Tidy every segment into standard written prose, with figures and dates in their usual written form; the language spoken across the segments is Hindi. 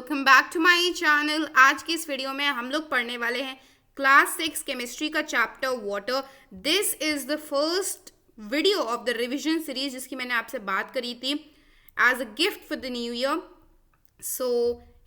Welcome back to my channel. आज की इस वीडियो में हम लोग पढ़ने वाले हैं क्लास 6 केमिस्ट्री का chapter water. This is the first video of the revision series जिसकी मैंने आपसे बात करी थी as a gift for the new year. So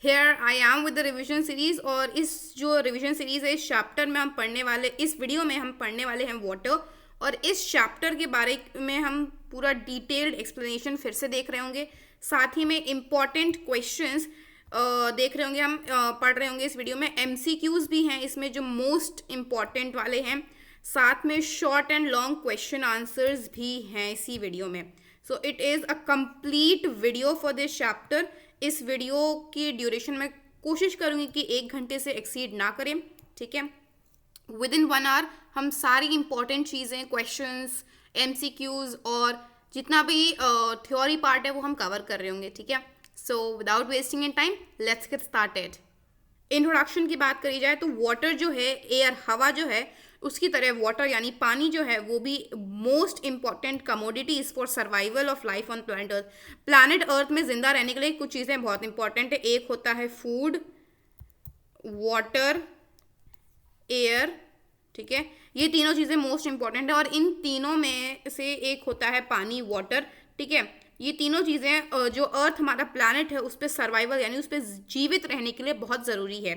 here I am with the revision series, और इस जो रिवीजन सीरीज है इस चैप्टर में हम पढ़ने वाले, इस वीडियो में हम पढ़ने वाले हैं वाटर। और इस चैप्टर के बारे में हम पूरा डिटेल्ड एक्सप्लेनेशन फिर से देख रहे होंगे, साथ ही में इम्पॉर्टेंट क्वेश्चंस देख रहे होंगे, हम पढ़ रहे होंगे। इस वीडियो में एमसीक्यूज भी हैं इसमें जो मोस्ट इम्पॉर्टेंट वाले हैं, साथ में short and long question answers भी हैं इसी वीडियो में। So it is a complete video for this chapter. इस वीडियो की ड्यूरेशन में कोशिश करूँगी कि 1 घंटे से एक्सीड ना करें, ठीक है। विद इन 1 आवर हम सारी इंपॉर्टेंट चीज़ें, क्वेश्चंस, एमसीक्यूज और जितना भी थ्योरी पार्ट है वो हम कवर कर रहे होंगे, ठीक है। So without wasting in time let's get started. Introduction की बात करी जाए तो वाटर जो है, एयर, हवा जो है, उसकी तरह वाटर यानी पानी जो है वो भी most important commodities for survival of life on planet earth. Planet earth में जिंदा रहने के लिए कुछ चीज़ें बहुत इंपॉर्टेंट है। एक होता है फूड, वाटर, एयर, ठीक है। ये तीनों चीज़ें मोस्ट इंपॉर्टेंट है और इन तीनों में से एक होता है पानी, वाटर, ठीक है। ये तीनों चीज़ें जो अर्थ हमारा प्लैनेट है उस पर सर्वाइवल यानी उस पर जीवित रहने के लिए बहुत ज़रूरी है,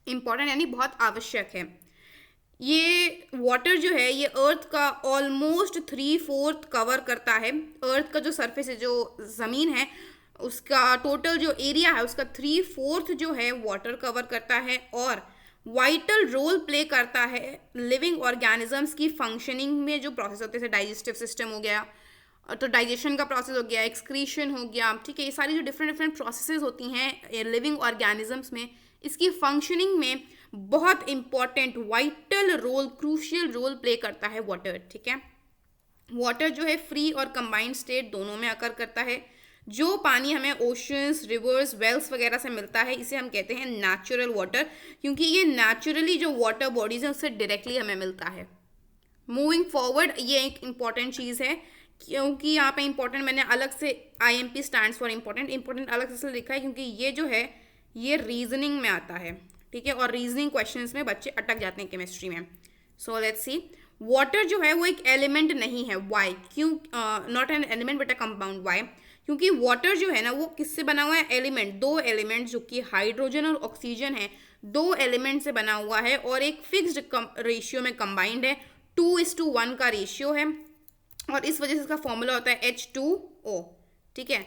इंपॉर्टेंट यानी बहुत आवश्यक है। ये वाटर जो है ये अर्थ का ऑलमोस्ट 3/4 कवर करता है। अर्थ का जो सरफेस है, जो ज़मीन है, उसका टोटल जो एरिया है उसका 3/4 जो है वाटर कवर करता है और वाइटल रोल प्ले करता है लिविंग ऑर्गेनिजम्स की फंक्शनिंग में। जो प्रोसेस होते हैं, डाइजेस्टिव सिस्टम हो गया तो डाइजेशन का प्रोसेस हो गया, एक्सक्रीशन हो गया, ठीक है। ये सारी जो डिफरेंट प्रोसेसेस होती हैं लिविंग ऑर्गेनिजम्स में, इसकी फंक्शनिंग में बहुत important vital role, crucial role play करता है वाटर, ठीक है। वाटर जो है फ्री और कंबाइंड स्टेट दोनों में अकर करता है। जो पानी हमें ओशंस, रिवर्स, वेल्स वगैरह से मिलता है इसे हम कहते हैं नेचुरल वाटर, क्योंकि ये नेचुरली जो वाटर बॉडीज हैं उससे डायरेक्टली हमें मिलता है। मूविंग फॉरवर्ड, ये एक इम्पॉर्टेंट चीज़ है क्योंकि यहाँ पे इम्पॉर्टेंट मैंने अलग से IMP स्टैंड्स फॉर इम्पॉर्टेंट अलग से लिखा है क्योंकि ये जो है ये रीजनिंग में आता है, ठीक है। और रीजनिंग क्वेश्चंस में बच्चे अटक जाते हैं केमिस्ट्री में। सो लेट्स सी, वाटर जो है वो एक एलिमेंट नहीं है। वाई? क्यों not an element but a compound? Why? क्योंकि वाटर जो है ना वो किससे बना हुआ है? एलिमेंट, 2 एलिमेंट जो कि हाइड्रोजन और ऑक्सीजन है, 2 एलिमेंट से बना हुआ है और एक फिक्स्ड रेशियो में कंबाइंड है। 2:1 का रेशियो है और इस वजह से इसका फॉर्मूला होता है H2O, ठीक है।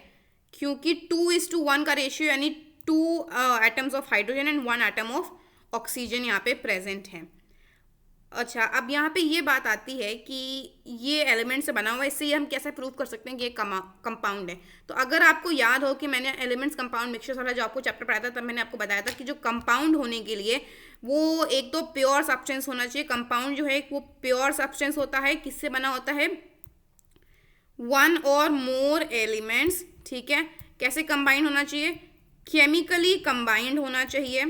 क्योंकि 2:1 का रेशियो यानी 2 atoms of hydrogen and 1 atom of oxygen यहाँ पे प्रेजेंट है। अच्छा, अब यहाँ पे ये बात आती है कि ये एलिमेंट से बना हुआ है, इससे ये हम कैसे प्रूव कर सकते हैं कि ये कंपाउंड है। तो अगर आपको याद हो कि मैंने एलिमेंट्स कंपाउंड मिक्सचर्स वाला जो आपको चैप्टर पढ़ाया था, तब मैंने आपको बताया था कि जो कंपाउंड होने के लिए वो एक तो प्योर सब्सटेंस होना चाहिए। कंपाउंड जो है वो प्योर सब्सटेंस होता है, किससे बना होता है? 1 और मोर एलिमेंट्स, ठीक है। कैसे कंबाइंड होना चाहिए? केमिकली कंबाइंड होना चाहिए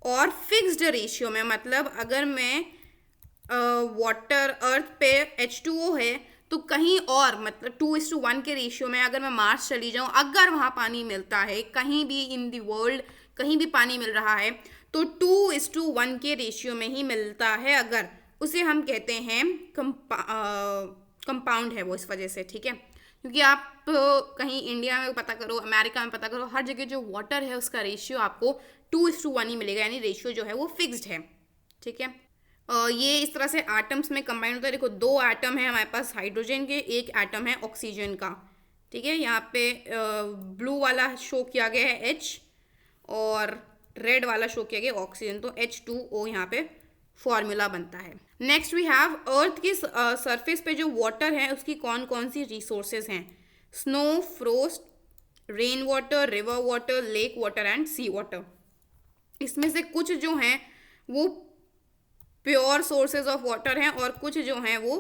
और फिक्स्ड रेशियो में। मतलब अगर मैं वाटर अर्थ पे H2O है तो कहीं और, मतलब 2:1 के रेशियो में अगर मैं मार्स चली जाऊँ, अगर वहाँ पानी मिलता है, कहीं भी इन दी वर्ल्ड कहीं भी पानी मिल रहा है तो 2:1 के रेशियो में ही मिलता है। अगर उसे हम कहते हैं कंपाउंड है वो, इस वजह से, ठीक है। क्योंकि आप कहीं इंडिया में पता करो, अमेरिका में पता करो, हर जगह जो वाटर है उसका रेशियो आपको 2:1 ही मिलेगा, यानी रेशियो जो है वो फिक्स्ड है, ठीक है। ये इस तरह से एटम्स में कंबाइन होता है। देखो 2 एटम है हमारे पास हाइड्रोजन के, 1 एटम है ऑक्सीजन का, ठीक है। यहाँ पे ब्लू वाला शो किया गया है H और रेड वाला शो किया गया ऑक्सीजन, तो H2O यहाँ पे फॉर्मूला बनता है। नेक्स्ट वी हैव अर्थ की सरफेस पे जो वाटर है उसकी कौन कौन सी रिसोर्सेज हैं? Snow, frost, rain water, river water, lake water and sea water. इसमें से कुछ जो हैं वो प्योर सोर्सेज ऑफ वाटर हैं और कुछ जो हैं वो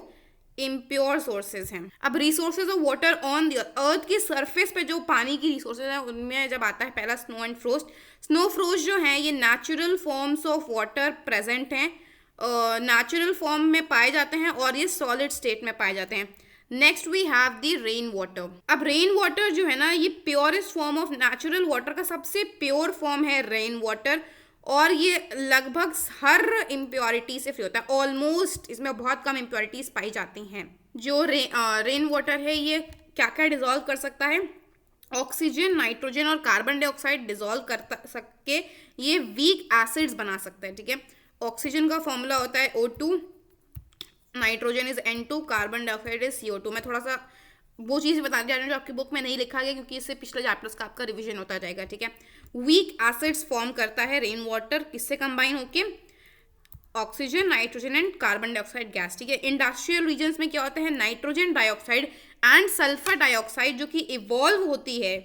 इम्प्योर सोर्सेज हैं। अब resources of water on the earth की सरफेस पे जो पानी की रिसोर्सेज हैं उनमें जब आता है पहला snow and frost. Snow frost जो हैं ये natural forms of water present हैं, नेचुरल फॉर्म में पाए जाते हैं और ये सॉलिड स्टेट में पाए जाते हैं। Next we have the rain water. अब रेन वाटर जो है ना, ये purest form of natural water का सबसे प्योर फॉर्म है रेन वाटर, और ये लगभग हर इम्प्योरिटी से फ्री होता है, ऑलमोस्ट इसमें बहुत कम इम्प्योरिटीज पाई जाती हैं। जो रेन वाटर है ये क्या क्या डिजोल्व कर सकता है, ऑक्सीजन, नाइट्रोजन और कार्बन डाइऑक्साइड डिजोल्व कर सके ये वीक एसिड्स बना सकता है, ठीक है। ऑक्सीजन का फॉर्मूला होता है O2, nitrogen is N2, carbon dioxide is CO2। मैं थोड़ा सा वो चीज़ बताने जा रही हूँ जो आपकी बुक में नहीं लिखा गया, क्योंकि इससे पिछले चैप्टर्स का आपका रिवीजन होता जाएगा, ठीक है। वीक एसिड्स फॉर्म करता है रेन वाटर, किससे कंबाइन होके, oxygen, nitrogen and carbon dioxide gas, ठीक है। इंडस्ट्रियल रीजन्स में क्या होता है, nitrogen dioxide and sulphur dioxide जो कि इवॉल्व होती है,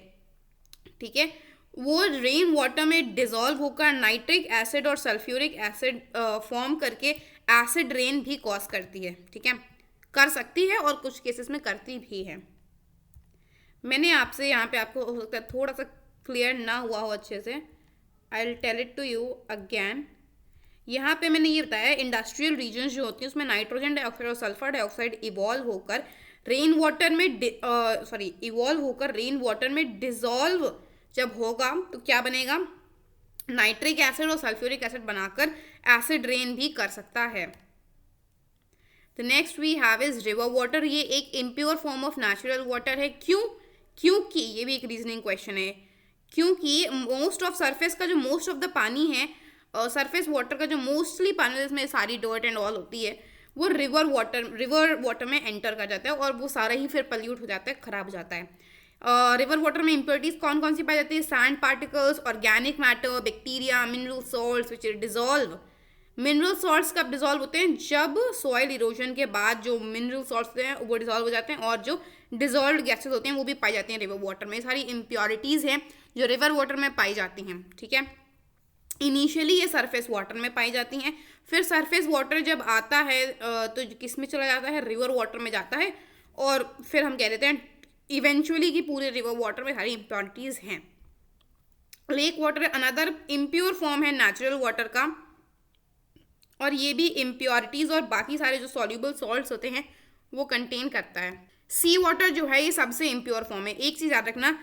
ठीक है, वो रेन वाटर में डिजोल्व होकर नाइट्रिक एसिड और सल्फ्यूरिक एसिड फॉर्म करके एसिड रेन भी कॉज करती है, ठीक है, कर सकती है और कुछ केसेस में करती भी है। मैंने आपसे यहाँ पे, आपको हो सकता है थोड़ा सा क्लियर ना हुआ हो अच्छे से, I will tell it to you again. यहाँ पे मैंने ये बताया इंडस्ट्रियल रीजन्स जो होती हैं उसमें नाइट्रोजन डाइऑक्साइड और सल्फर डाइऑक्साइड इवॉल्व होकर रेन वाटर में इवॉल्व होकर रेन वाटर में डिजोल्व जब होगा तो क्या बनेगा, नाइट्रिक एसिड और सल्फ्यूरिक एसिड बनाकर एसिड रेन भी कर सकता है। The next we have is river water. ये एक impure form of natural water है। क्यों? क्योंकि ये भी एक रीजनिंग क्वेश्चन है। क्योंकि मोस्ट ऑफ सरफेस का जो मोस्ट ऑफ द पानी है, सरफेस वाटर का जो मोस्टली पानी जिसमें सारी डर्ट एंड ऑल होती है, वो रिवर वाटर में एंटर कर जाता है और वो सारा ही फिर पल्यूट हो जाता है, खराब हो जाता है। रिवर वाटर में इम्प्योरिटीज कौन कौन सी पाई जाती है, sand particles, organic matter, bacteria, mineral salts which dissolve. Mineral salts कब डिजोल्व होते हैं, जब सॉइल इरोजन के बाद जो मिनरल सॉल्ट्स होते हैं वो डिजोल्व हो जाते हैं, और जो डिजोल्व गैसेस होते हैं वो भी पाई जाती हैं रिवर वाटर में। सारी इम्प्योरिटीज़ हैं जो रिवर वाटर में पाई जाती हैं, ठीक है। इनिशियली ये सरफेस वाटर में पाई जाती हैं, फिर सरफेस वाटर जब आता है तो किस में चला जाता है, रिवर वाटर में जाता है, और फिर हम कह देते हैं इवेंचुअली कि पूरे रिवर वाटर में सारी इम्प्योरिटीज़ हैं। Lake water another impure form है नेचुरल वाटर का, और ये भी इम्प्योरिटीज़ और बाकी सारे जो सॉल्यूबल सॉल्ट्स होते हैं वो कंटेन करता है। सी वाटर जो है ये सबसे इम्प्योर फॉर्म है। एक चीज़ याद रखना,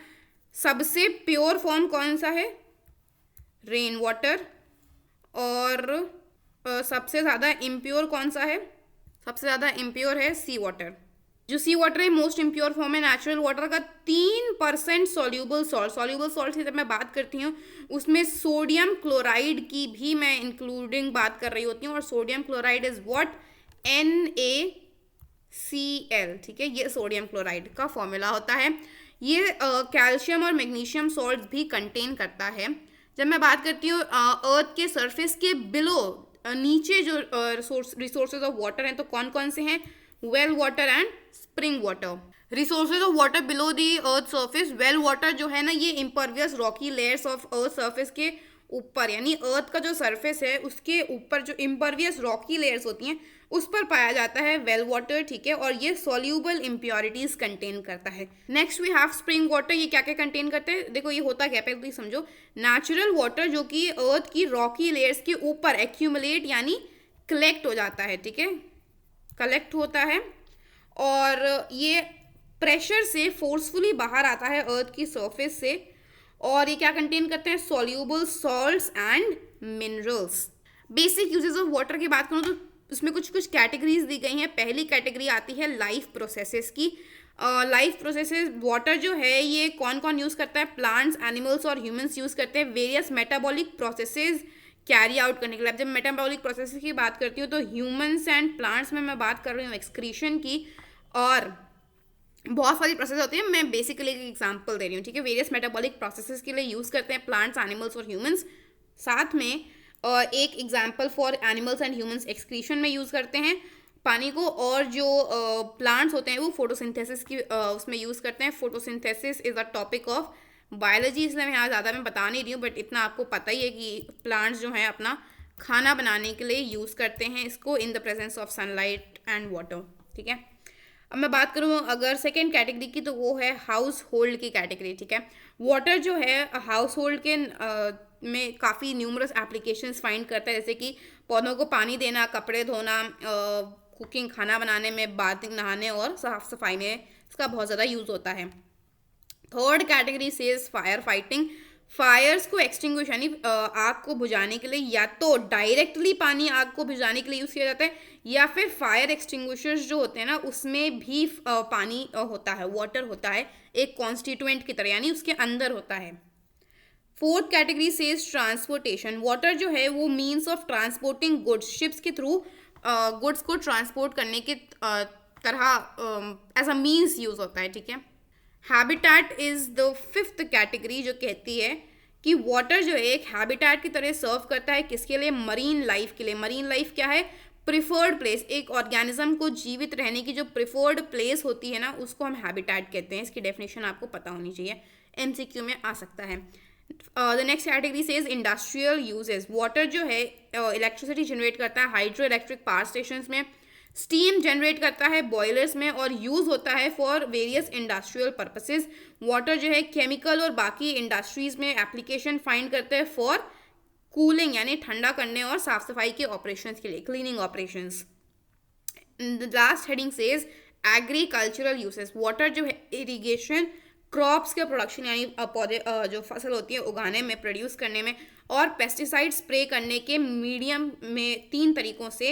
सबसे प्योर फॉर्म कौन सा है, रेन वाटर, और सबसे ज़्यादा इम्प्योर कौन सा है, सबसे ज़्यादा इम्प्योर है सी वाटर। जो सी वाटर है मोस्ट इम्प्योर फॉर्म है नेचुरल वाटर का। 3% सॉल्यूबल सॉल्ट की जब मैं बात करती हूँ उसमें सोडियम क्लोराइड की भी मैं इंक्लूडिंग बात कर रही होती हूँ, और sodium chloride is what, NaCl, ठीक है, ये सोडियम क्लोराइड का फॉर्मूला होता है। ये कैल्शियम और मैग्नीशियम सॉल्ट भी कंटेन करता है। जब मैं बात करती हूँ अर्थ के सरफेस के बिलो नीचे जो रिसोर्सेज ऑफ वाटर हैं तो कौन कौन से हैं, well water and spring water. Resources of water below the earth surface, well water जो है ना ये impervious Rocky layers of earth surface के ऊपर, यानी अर्थ का जो सरफेस है उसके ऊपर जो इम्परवियस रॉकी लेयर्स होती हैं उस पर पाया जाता है वेल वाटर, ठीक है, और ये सॉल्यूबल इम्प्योरिटीज कंटेन करता है। Next we have spring water. ये क्या क्या कंटेन करते हैं, देखो ये होता क्या पहले तो समझो। नेचुरल वाटर जो कि अर्थ की रॉकी लेयर्स के ऊपर एक्यूमुलेट यानी कलेक्ट हो जाता है, ठीक है, कलेक्ट होता है, और ये प्रेशर से फोर्सफुली बाहर आता है अर्थ की सरफेस से, और ये क्या कंटेन करते हैं, soluble salts and minerals. Basic uses of water की बात करूँ तो उसमें कुछ कुछ कैटेगरीज दी गई हैं। पहली कैटेगरी आती है लाइफ प्रोसेसेस की। लाइफ प्रोसेसेस वाटर जो है ये कौन कौन यूज़ करता है, प्लांट्स, एनिमल्स और ह्यूमंस यूज़ करते हैं various metabolic processes carry out करने के लिए। जब मेटाबॉलिक प्रोसेसेस की बात करती हूँ तो ह्यूमंस एंड प्लांट्स में मैं बात कर रही हूँ एक्सक्रीशन की, और बहुत सारी प्रोसेस होती है, मैं बेसिकली एक एग्जांपल दे रही हूँ, ठीक है। वेरियस मेटाबॉलिक प्रोसेसेस के लिए यूज़ करते हैं प्लांट्स, एनिमल्स और ह्यूमंस। साथ में एक example for animals and humans excretion में यूज़ करते हैं पानी को, और जो प्लांट्स होते हैं वो फोटोसिंथेसिस की उसमें यूज़ करते हैं। Photosynthesis is a topic of biology, इसलिए मैं यहाँ ज़्यादा मैं बता नहीं रही हूँ, बट इतना आपको पता ही है कि प्लांट्स जो हैं अपना खाना बनाने के लिए यूज़ करते हैं इसको in the presence of sunlight and water, ठीक है। अब मैं बात करूँ अगर सेकेंड कैटेगरी की तो वो है हाउस होल्ड की कैटेगरी, ठीक है। वाटर जो है हाउस होल्ड के में काफ़ी न्यूमरस एप्लीकेशंस फाइंड करता है, जैसे कि पौधों को पानी देना, कपड़े धोना, कुकिंग, खाना बनाने में, बाथिंग, नहाने और साफ सफाई में इसका बहुत ज़्यादा यूज़ होता है। Third category says fire fighting. Fires को एक्सटिंग्विश यानी आग को बुझाने के लिए या तो डायरेक्टली पानी आग को बुझाने के लिए यूज़ किया जाता है, या फिर फायर एक्सटिंग्विशर्स जो होते हैं ना उसमें भी पानी होता है, वाटर होता है एक कॉन्स्टिट्यूएंट की तरह, यानी उसके अंदर होता है। Fourth category says transportation. Water जो है वो means of transporting goods, ships के थ्रू गुड्स को ट्रांसपोर्ट करने के तरह एज अ मीन्स यूज होता है, ठीक है। Habitat is the fifth category जो कहती है कि वाटर जो है एक हैबिटेट की तरह सर्व करता है, किसके लिए? मरीन लाइफ के लिए। मरीन लाइफ क्या है? प्रिफर्ड प्लेस, एक ऑर्गेनिज्म को जीवित रहने की जो प्रिफर्ड प्लेस होती है ना उसको हम हैबिटेट कहते हैं। इसकी डेफिनेशन आपको पता होनी चाहिए, एमसीक्यू में आ सकता है। The next category says industrial uses. Water जो है इलेक्ट्रिसिटी जनरेट करता है हाइड्रो इलेक्ट्रिक पावर स्टेशन में, स्टीम जनरेट करता है बॉयलर्स में और यूज़ होता है for various industrial purposes. Water जो है केमिकल और बाकी इंडस्ट्रीज में एप्लीकेशन फाइंड करते हैं फॉर कूलिंग यानी ठंडा करने और साफ सफाई के ऑपरेशंस के लिए, cleaning operations. The last heading says agricultural uses. Water जो है इरिगेशन, क्रॉप्स के प्रोडक्शन यानी पौधे जो फसल होती है उगाने में, प्रोड्यूस करने में, और पेस्टिसाइड स्प्रे करने के मीडियम में 3 तरीकों से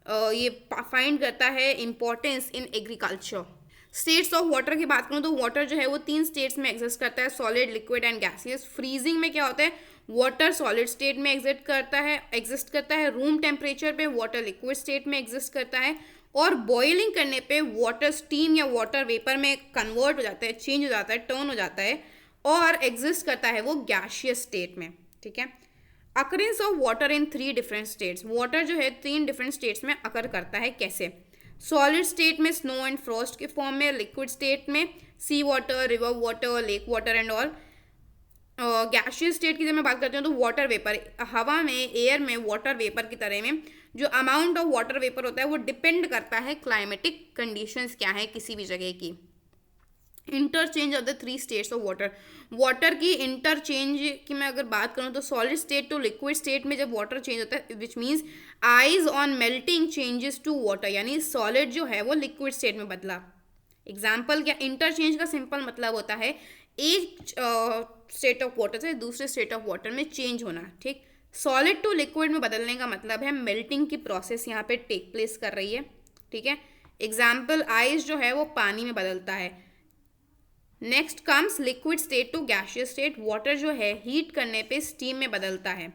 ये फाइंड करता है importance in agriculture. States of water की बात करूँ तो वाटर जो है वो 3 स्टेट्स में एग्जिस्ट करता है, solid, liquid and gaseous. Freezing में क्या होता है? वाटर सॉलिड स्टेट में एग्जिस्ट करता है। रूम टेम्परेचर पे वाटर लिक्विड स्टेट में एग्जिस्ट करता है, और बॉइलिंग करने पे वाटर स्टीम या वाटर वेपर में कन्वर्ट हो जाता है, चेंज हो जाता है, टर्न हो जाता है, और एग्जिस्ट करता है वो गैसियस स्टेट में, ठीक है। Occurrence of water in 3 different states. Water जो है 3 डिफरेंट स्टेट्स में अकर करता है, कैसे? सॉलिड स्टेट में स्नो एंड फ्रॉस्ट के फॉर्म में, लिक्विड स्टेट में sea water, river water, lake water and all. Gaseous state की जब मैं बात करती हूँ तो वाटर वेपर, हवा में, एयर में वाटर वेपर की तरह में जो अमाउंट ऑफ वाटर वेपर होता है वो डिपेंड करता है क्लाइमेटिक कंडीशंस क्या है किसी भी जगह की। Interchange of the 3 states of water. Water की इंटरचेंज की मैं अगर बात करूँ तो solid state to liquid state में जब वाटर चेंज होता है which means ice on melting changes to water, यानी सॉलिड जो है वो लिक्विड स्टेट में बदला। एग्जाम्पल क्या? इंटरचेंज का सिंपल मतलब होता है एक स्टेट ऑफ वाटर से दूसरे स्टेट ऑफ वाटर में चेंज होना, ठीक। सॉलिड टू लिक्विड में बदलने का मतलब है मेल्टिंग की प्रोसेस यहाँ पे टेक प्लेस कर रही है, ठीक है। एग्जाम्पल आइस जो है वो पानी में बदलता है। Next comes liquid state to gaseous state. Water जो है हीट करने पे स्टीम में बदलता है।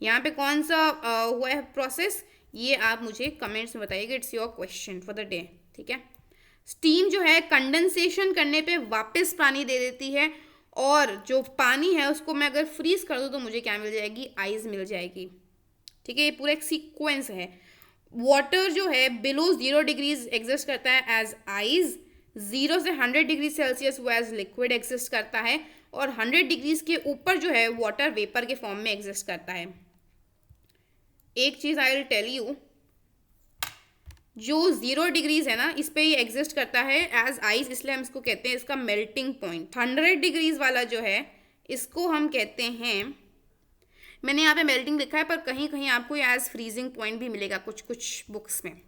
यहाँ पे कौन सा हुआ है प्रोसेस, ये आप मुझे कमेंट्स में बताइएगा। It's your question for the day, ठीक है। स्टीम जो है कंडेंसेशन करने पे वापस पानी दे देती है, और जो पानी है उसको मैं अगर फ्रीज कर दूँ तो मुझे क्या मिल जाएगी? आइस मिल जाएगी, ठीक है। ये पूरा एक सीक्वेंस है। वाटर जो है बिलो 0 डिग्रीज एग्जिस्ट करता है एज आइस, 0 से 100 डिग्री सेल्सियस वो एज लिक्विड एग्जिस्ट करता है, और 100 डिग्रीज के ऊपर जो है वाटर वेपर के फॉर्म में एग्जिस्ट करता है। एक चीज़ आई विल टेल यू, जो 0 डिग्रीज है ना इस पे ये एग्जिस्ट करता है एज आइस, इसलिए हम इसको कहते हैं इसका मेल्टिंग पॉइंट। 100 डिग्रीज वाला जो है इसको हम कहते हैं, मैंने यहाँ पे मेल्टिंग लिखा है पर कहीं कहीं आपको एज फ्रीजिंग पॉइंट भी मिलेगा कुछ कुछ बुक्स में।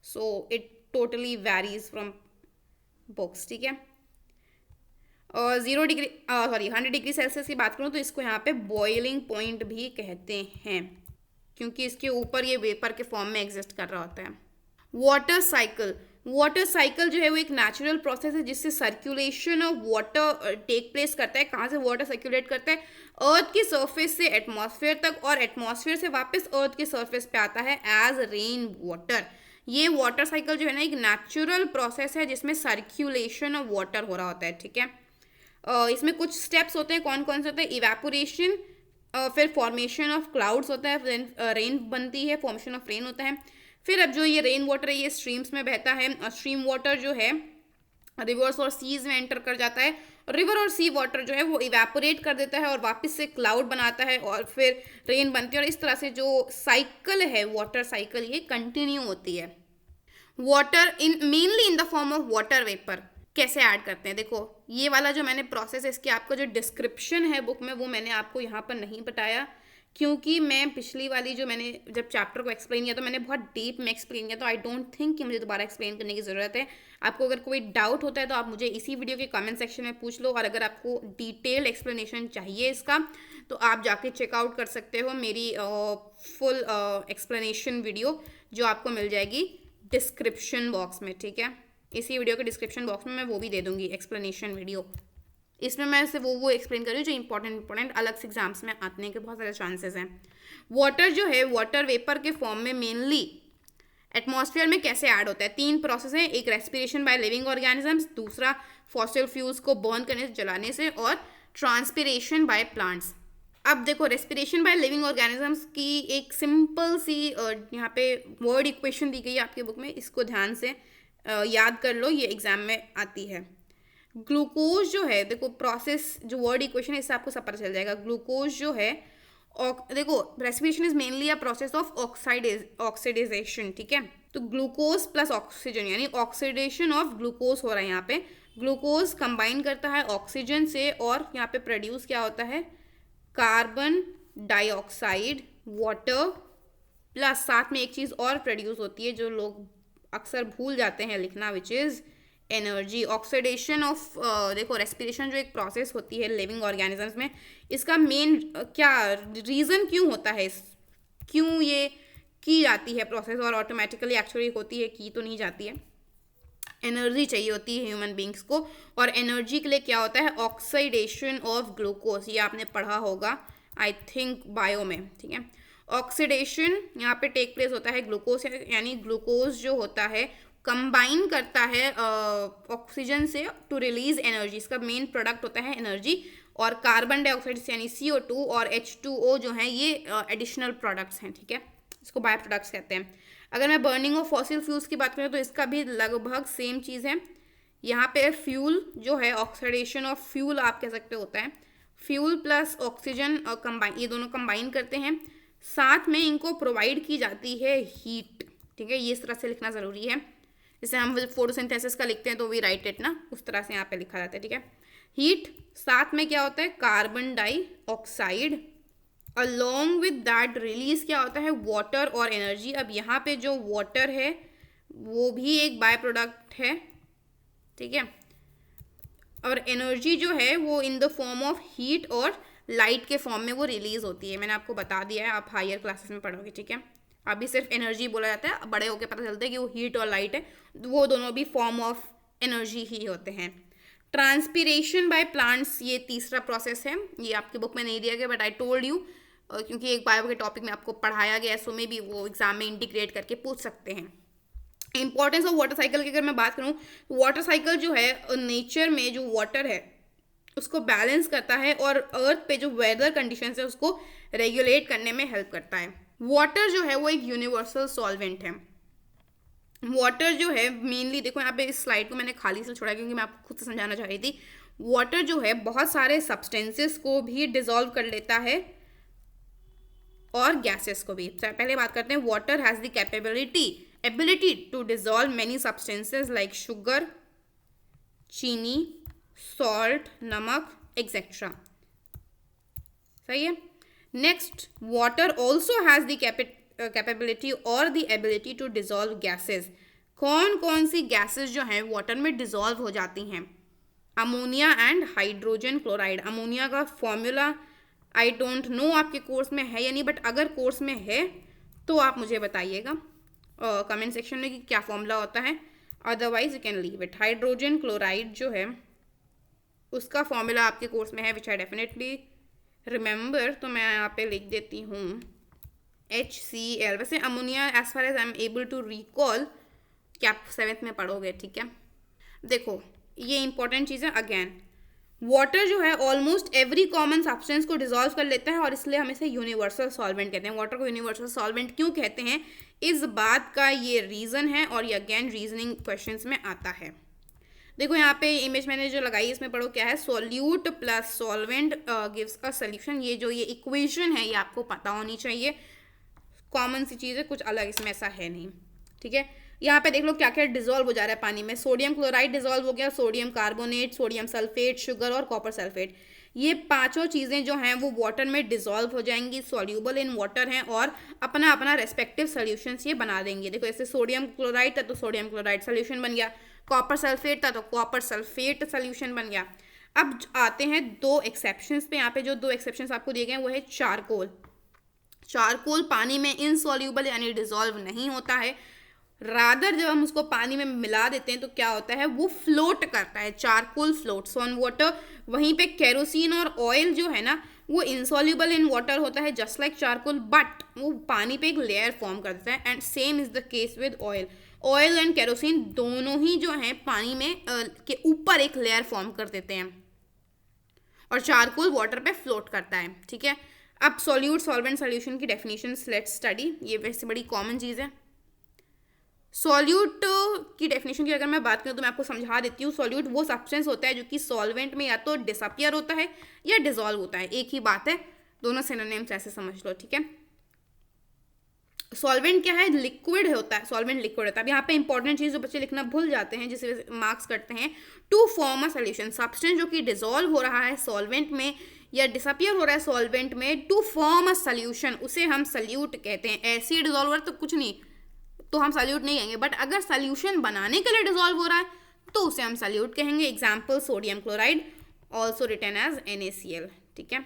So it totally varies from books, ठीक है। और 100 डिग्री सेल्सियस की बात करूँ तो इसको यहाँ पे बॉइलिंग पॉइंट भी कहते हैं, क्योंकि इसके ऊपर ये वेपर के फॉर्म में एग्जिस्ट कर रहा होता है। Water cycle. वाटर साइकिल जो है वो एक नेचुरल प्रोसेस है जिससे circulation of water take place करता है। कहाँ से वाटर सर्कुलेट करता है? अर्थ की सरफेस से एटमॉस्फेयर तक, और एटमॉस्फेयर से वापस अर्थ की सरफेस पे आता है एज रेन वाटर। ये वाटर साइकिल जो है ना एक नेचुरल प्रोसेस है जिसमें सर्कुलेशन ऑफ वाटर हो रहा होता है, ठीक है। इसमें कुछ स्टेप्स होते हैं, कौन कौन से होते हैं? इवेपोरेशन, फिर फॉर्मेशन ऑफ क्लाउड्स होता है, रेन बनती है, फॉर्मेशन ऑफ रेन होता है। फिर अब जो ये रेन वाटर है ये स्ट्रीम्स में बहता है, और स्ट्रीम वाटर जो है रिवर्स और सीज में एंटर कर जाता है। रिवर और सी वाटर जो है वो इवेपोरेट कर देता है और वापस से क्लाउड बनाता है और फिर रेन बनती है, और इस तरह से जो साइकिल है वाटर साइकिल ये कंटिन्यू होती है। Water mainly in the form of water vapour. कैसे ऐड करते हैं? देखो ये वाला जो मैंने प्रोसेस है इसकी आपका जो डिस्क्रिप्शन है बुक में वो मैंने आपको यहाँ पर नहीं बताया, क्योंकि मैं पिछली वाली जो मैंने जब चैप्टर को एक्सप्लेन किया तो मैंने बहुत डीप में एक्सप्लेन किया, तो आई डोंट थिंक कि मुझे दोबारा एक्सप्लेन करने की ज़रूरत है। आपको अगर कोई डाउट होता है तो आप मुझे इसी वीडियो के कमेंट सेक्शन में पूछ लो, और अगर आपको डिटेल एक्सप्लेनेशन चाहिए इसका तो आप जाके चेकआउट कर सकते हो मेरी फुल एक्सप्लेनेशन वीडियो, जो आपको मिल जाएगी डिस्क्रिप्शन बॉक्स में, ठीक है। इसी वीडियो के डिस्क्रिप्शन बॉक्स में मैं वो भी दे दूँगी एक्सप्लेनेशन वीडियो। इसमें मैं सिर्फ वो एक्सप्लेन कर रही हूँ जो इंपॉर्टेंट अलग से एग्जाम्स में आने के बहुत सारे चांसेस हैं। वाटर जो है, वाटर वेपर के फॉर्म में मेनली एटमॉस्फेयर में कैसे ऐड होता है? 3 प्रोसेस है, एक रेस्पिरेशन बाय लिविंग ऑर्गेनिजम्स, दूसरा फॉसिल फ्यूल्स को बर्न करने से, जलाने से, और ट्रांसपिरेशन बाय प्लांट्स। अब देखो, रेस्पिरेशन बाय लिविंग ऑर्गेनिजम्स की एक सिंपल सी यहाँ पे वर्ड इक्वेशन दी गई है आपकी बुक में, इसको ध्यान से याद कर लो, ये एग्जाम में आती है। ग्लूकोज जो है, देखो प्रोसेस जो वर्ड इक्वेशन है इससे आपको सब पता चल जाएगा। ग्लूकोज जो है, देखो respiration is mainly a process of oxidisation, ठीक है। तो ग्लूकोज प्लस ऑक्सीजन यानी ऑक्सीडेशन ऑफ ग्लूकोज हो रहा है यहाँ पे। ग्लूकोज कंबाइन करता है ऑक्सीजन से, और यहाँ पे प्रोड्यूस क्या होता है? कार्बन डाइऑक्साइड, वाटर, प्लस साथ में एक चीज़ और प्रोड्यूस होती है जो लोग अक्सर भूल जाते हैं लिखना, which is energy. Oxidation of देखो रेस्पिरेशन जो एक प्रोसेस होती है लिविंग ऑर्गेनिजम्स में, इसका मेन क्या रीज़न क्यों होता है, क्यों ये की जाती है प्रोसेस, और ऑटोमेटिकली एक्चुअली होती है, की तो नहीं जाती है। एनर्जी चाहिए होती है ह्यूमन बींग्स को, और एनर्जी के लिए क्या होता है? Oxidation of glucose. ये आपने पढ़ा होगा आई थिंक बायो में, ठीक है। ऑक्सीडेशन यहाँ पे टेक प्लेस होता है ग्लूकोज, यानी ग्लूकोज जो होता है कंबाइन करता है ऑक्सीजन से टू रिलीज एनर्जी। इसका मेन प्रोडक्ट होता है एनर्जी, और कार्बन डाइऑक्साइड यानी CO2 और H2O जो है ये एडिशनल प्रोडक्ट्स हैं, ठीक है। इसको बाय प्रोडक्ट्स कहते हैं। अगर मैं बर्निंग ऑफ फॉसिल फ्यूल्स की बात करूँ तो इसका भी लगभग सेम चीज़ है। यहाँ पे फ्यूल जो है, ऑक्सीडेशन ऑफ फ्यूल आप कह सकते होता है। फ्यूल प्लस ऑक्सीजन कंबाइन, ये दोनों कंबाइन करते हैं, साथ में इनको प्रोवाइड की जाती है हीट, ठीक है। ये इस तरह से लिखना ज़रूरी है, जैसे हम फोटोसिंथेसिस का लिखते हैं तो वी राइट इट ना, उस तरह से यहाँ पे लिखा जाता है, ठीक है। हीट, साथ में क्या होता है? Carbon dioxide, along with that release क्या होता है? वाटर और एनर्जी। अब यहाँ पे जो वाटर है वो भी एक बाय प्रोडक्ट है, ठीक है। और एनर्जी जो है वो इन द फॉर्म ऑफ हीट और लाइट के फॉर्म में वो रिलीज होती है। मैंने आपको बता दिया है, आप हायर क्लासेस में पढ़ोगे, ठीक है। अभी सिर्फ एनर्जी बोला जाता है, बड़े होकर पता चलता है कि वो हीट और लाइट है, वो दोनों भी फॉर्म ऑफ एनर्जी ही होते हैं। ट्रांसपिरेशन बाय प्लांट्स, ये तीसरा प्रोसेस है, ये आपकी बुक में नहीं दिया गया बट आई टोल्ड यू, क्योंकि एक बायो के टॉपिक में आपको पढ़ाया गया है, सो में भी वो एग्जाम में इंटीग्रेट करके पूछ सकते हैं। इंपॉर्टेंस ऑफ वाटर साइकिल की अगर मैं बात करूँ, वाटर साइकिल जो है नेचर में जो वाटर है उसको बैलेंस करता है, और अर्थ पे जो वेदर कंडीशंस है उसको रेगुलेट करने में हेल्प करता है। वाटर जो है वो एक यूनिवर्सल सॉल्वेंट है। वाटर जो है मेनली, देखो यहाँ पे इस स्लाइड को मैंने खाली से छोड़ा क्योंकि मैं आपको खुद से समझाना चाह रही थी। वाटर जो है बहुत सारे सब्सटेंसेस को भी डिसॉल्व कर लेता है, और गैसेस को भी। पहले बात करते हैं, water has the ability to dissolve many substances like sugar, चीनी, सॉल्ट, नमक, एक्सेट्रा। सही है। Next, water also has the capability और the ability to dissolve gases. कौन कौन सी गैसेस जो हैं वाटर में डिसॉल्व हो जाती हैं? Ammonia and hydrogen chloride. Ammonia का फॉर्मूला आई डोंट नो आपके कोर्स में है या नहीं, बट अगर कोर्स में है तो आप मुझे बताइएगा कमेंट सेक्शन में कि क्या फॉर्मूला होता है, otherwise you can leave it. Hydrogen chloride जो है उसका फॉर्मूला आपके कोर्स में है, विच आई डेफिनेटली रिमेंबर, तो मैं यहाँ पे लिख देती हूँ HCl। वैसे ammonia as far as I am able to recall क्या आप 7th में पढ़ोगे, ठीक है। देखो ये इंपॉर्टेंट चीज़ है। अगेन वाटर जो है ऑलमोस्ट एवरी कॉमन सब्सटेंस को डिसॉल्व कर लेता है, और इसलिए हम इसे यूनिवर्सल सॉल्वेंट कहते हैं। वाटर को यूनिवर्सल सॉल्वेंट क्यों कहते हैं, इस बात का ये रीज़न है, और ये अगेन रीजनिंग क्वेश्चंस में आता है। देखो यहाँ पे इमेज मैंने जो लगाई इसमें पढ़ो क्या है, solute plus solvent gives a solution. ये जो ये इक्वेशन है ये आपको पता होनी चाहिए, कॉमन सी चीज़ है, कुछ अलग इसमें ऐसा है नहीं, ठीक है। यहाँ पे देख लो क्या क्या डिसॉल्व हो जा रहा है पानी में। सोडियम क्लोराइड डिसॉल्व हो गया, sodium carbonate, sodium sulphate, sugar और कॉपर सल्फेट। ये पांचों चीज़ें जो हैं वो वाटर में डिजॉल्व हो जाएंगी, सॉल्यूबल इन वाटर हैं और अपना अपना रेस्पेक्टिव सॉल्यूशंस ये बना देंगे। देखो जैसे सोडियम क्लोराइड था तो सोडियम क्लोराइड सोल्यूशन बन गया, कॉपर सल्फेट था तो कॉपर सल्फेट सोल्यूशन बन गया। अब आते हैं दो एक्सेप्शंस पे। यहाँ पे जो दो एक्सेप्शंस आपको दिए गए हैं वो है चारकोल। चारकोल पानी में इनसॉल्यूबल यानी डिजॉल्व नहीं होता है, रादर जब हम उसको पानी में मिला देते हैं तो क्या होता है, वो फ्लोट करता है। Charcoal floats on water. वहीं पे केरोसिन और ऑयल जो है ना वो इनसॉल्यूबल इन वाटर होता है जस्ट लाइक चारकोल, बट वो पानी पे एक लेयर फॉर्म करता है। And same is the case with oil. Oil and kerosene दोनों ही जो है पानी में के ऊपर एक लेयर फॉर्म कर देते हैं और चारकोल वाटर पे फ्लोट करता है। ठीक है, अब सॉल्यूट सॉल्वेंट सॉल्यूशन की डेफिनेशन लेट्स स्टडी। ये वैसे बड़ी कॉमन चीज़ है। सॉल्यूट की डेफिनेशन की अगर मैं बात करूँ तो मैं आपको समझा देती हूँ। सॉल्यूट वो सब्सटेंस होता है जो कि सॉल्वेंट में या तो डिसअपियर होता है या डिसॉल्व होता है, एक ही बात है, दोनों सिनोनिम्स ऐसे समझ लो। ठीक है, सॉल्वेंट क्या है, लिक्विड होता है, सॉल्वेंट लिक्विड होता है। अब यहाँ पे इंपॉर्टेंट चीज़ जो बच्चे लिखना भूल जाते हैं जिसे मार्क्स करते हैं, to form a solution, substance जो कि डिसॉल्व हो रहा है सॉल्वेंट में या डिसअपियर हो रहा है सॉल्वेंट में, टू फॉर्म अ सोल्यूशन, उसे हम सल्यूट कहते हैं। ऐसे ही डिसॉल्वर तो कुछ नहीं तो हम सल्यूट नहीं कहेंगे, बट अगर सल्यूशन बनाने के लिए डिसॉल्व हो रहा है तो उसे हम सल्यूट कहेंगे। Example sodium chloride, also written as NaCl। ठीक है,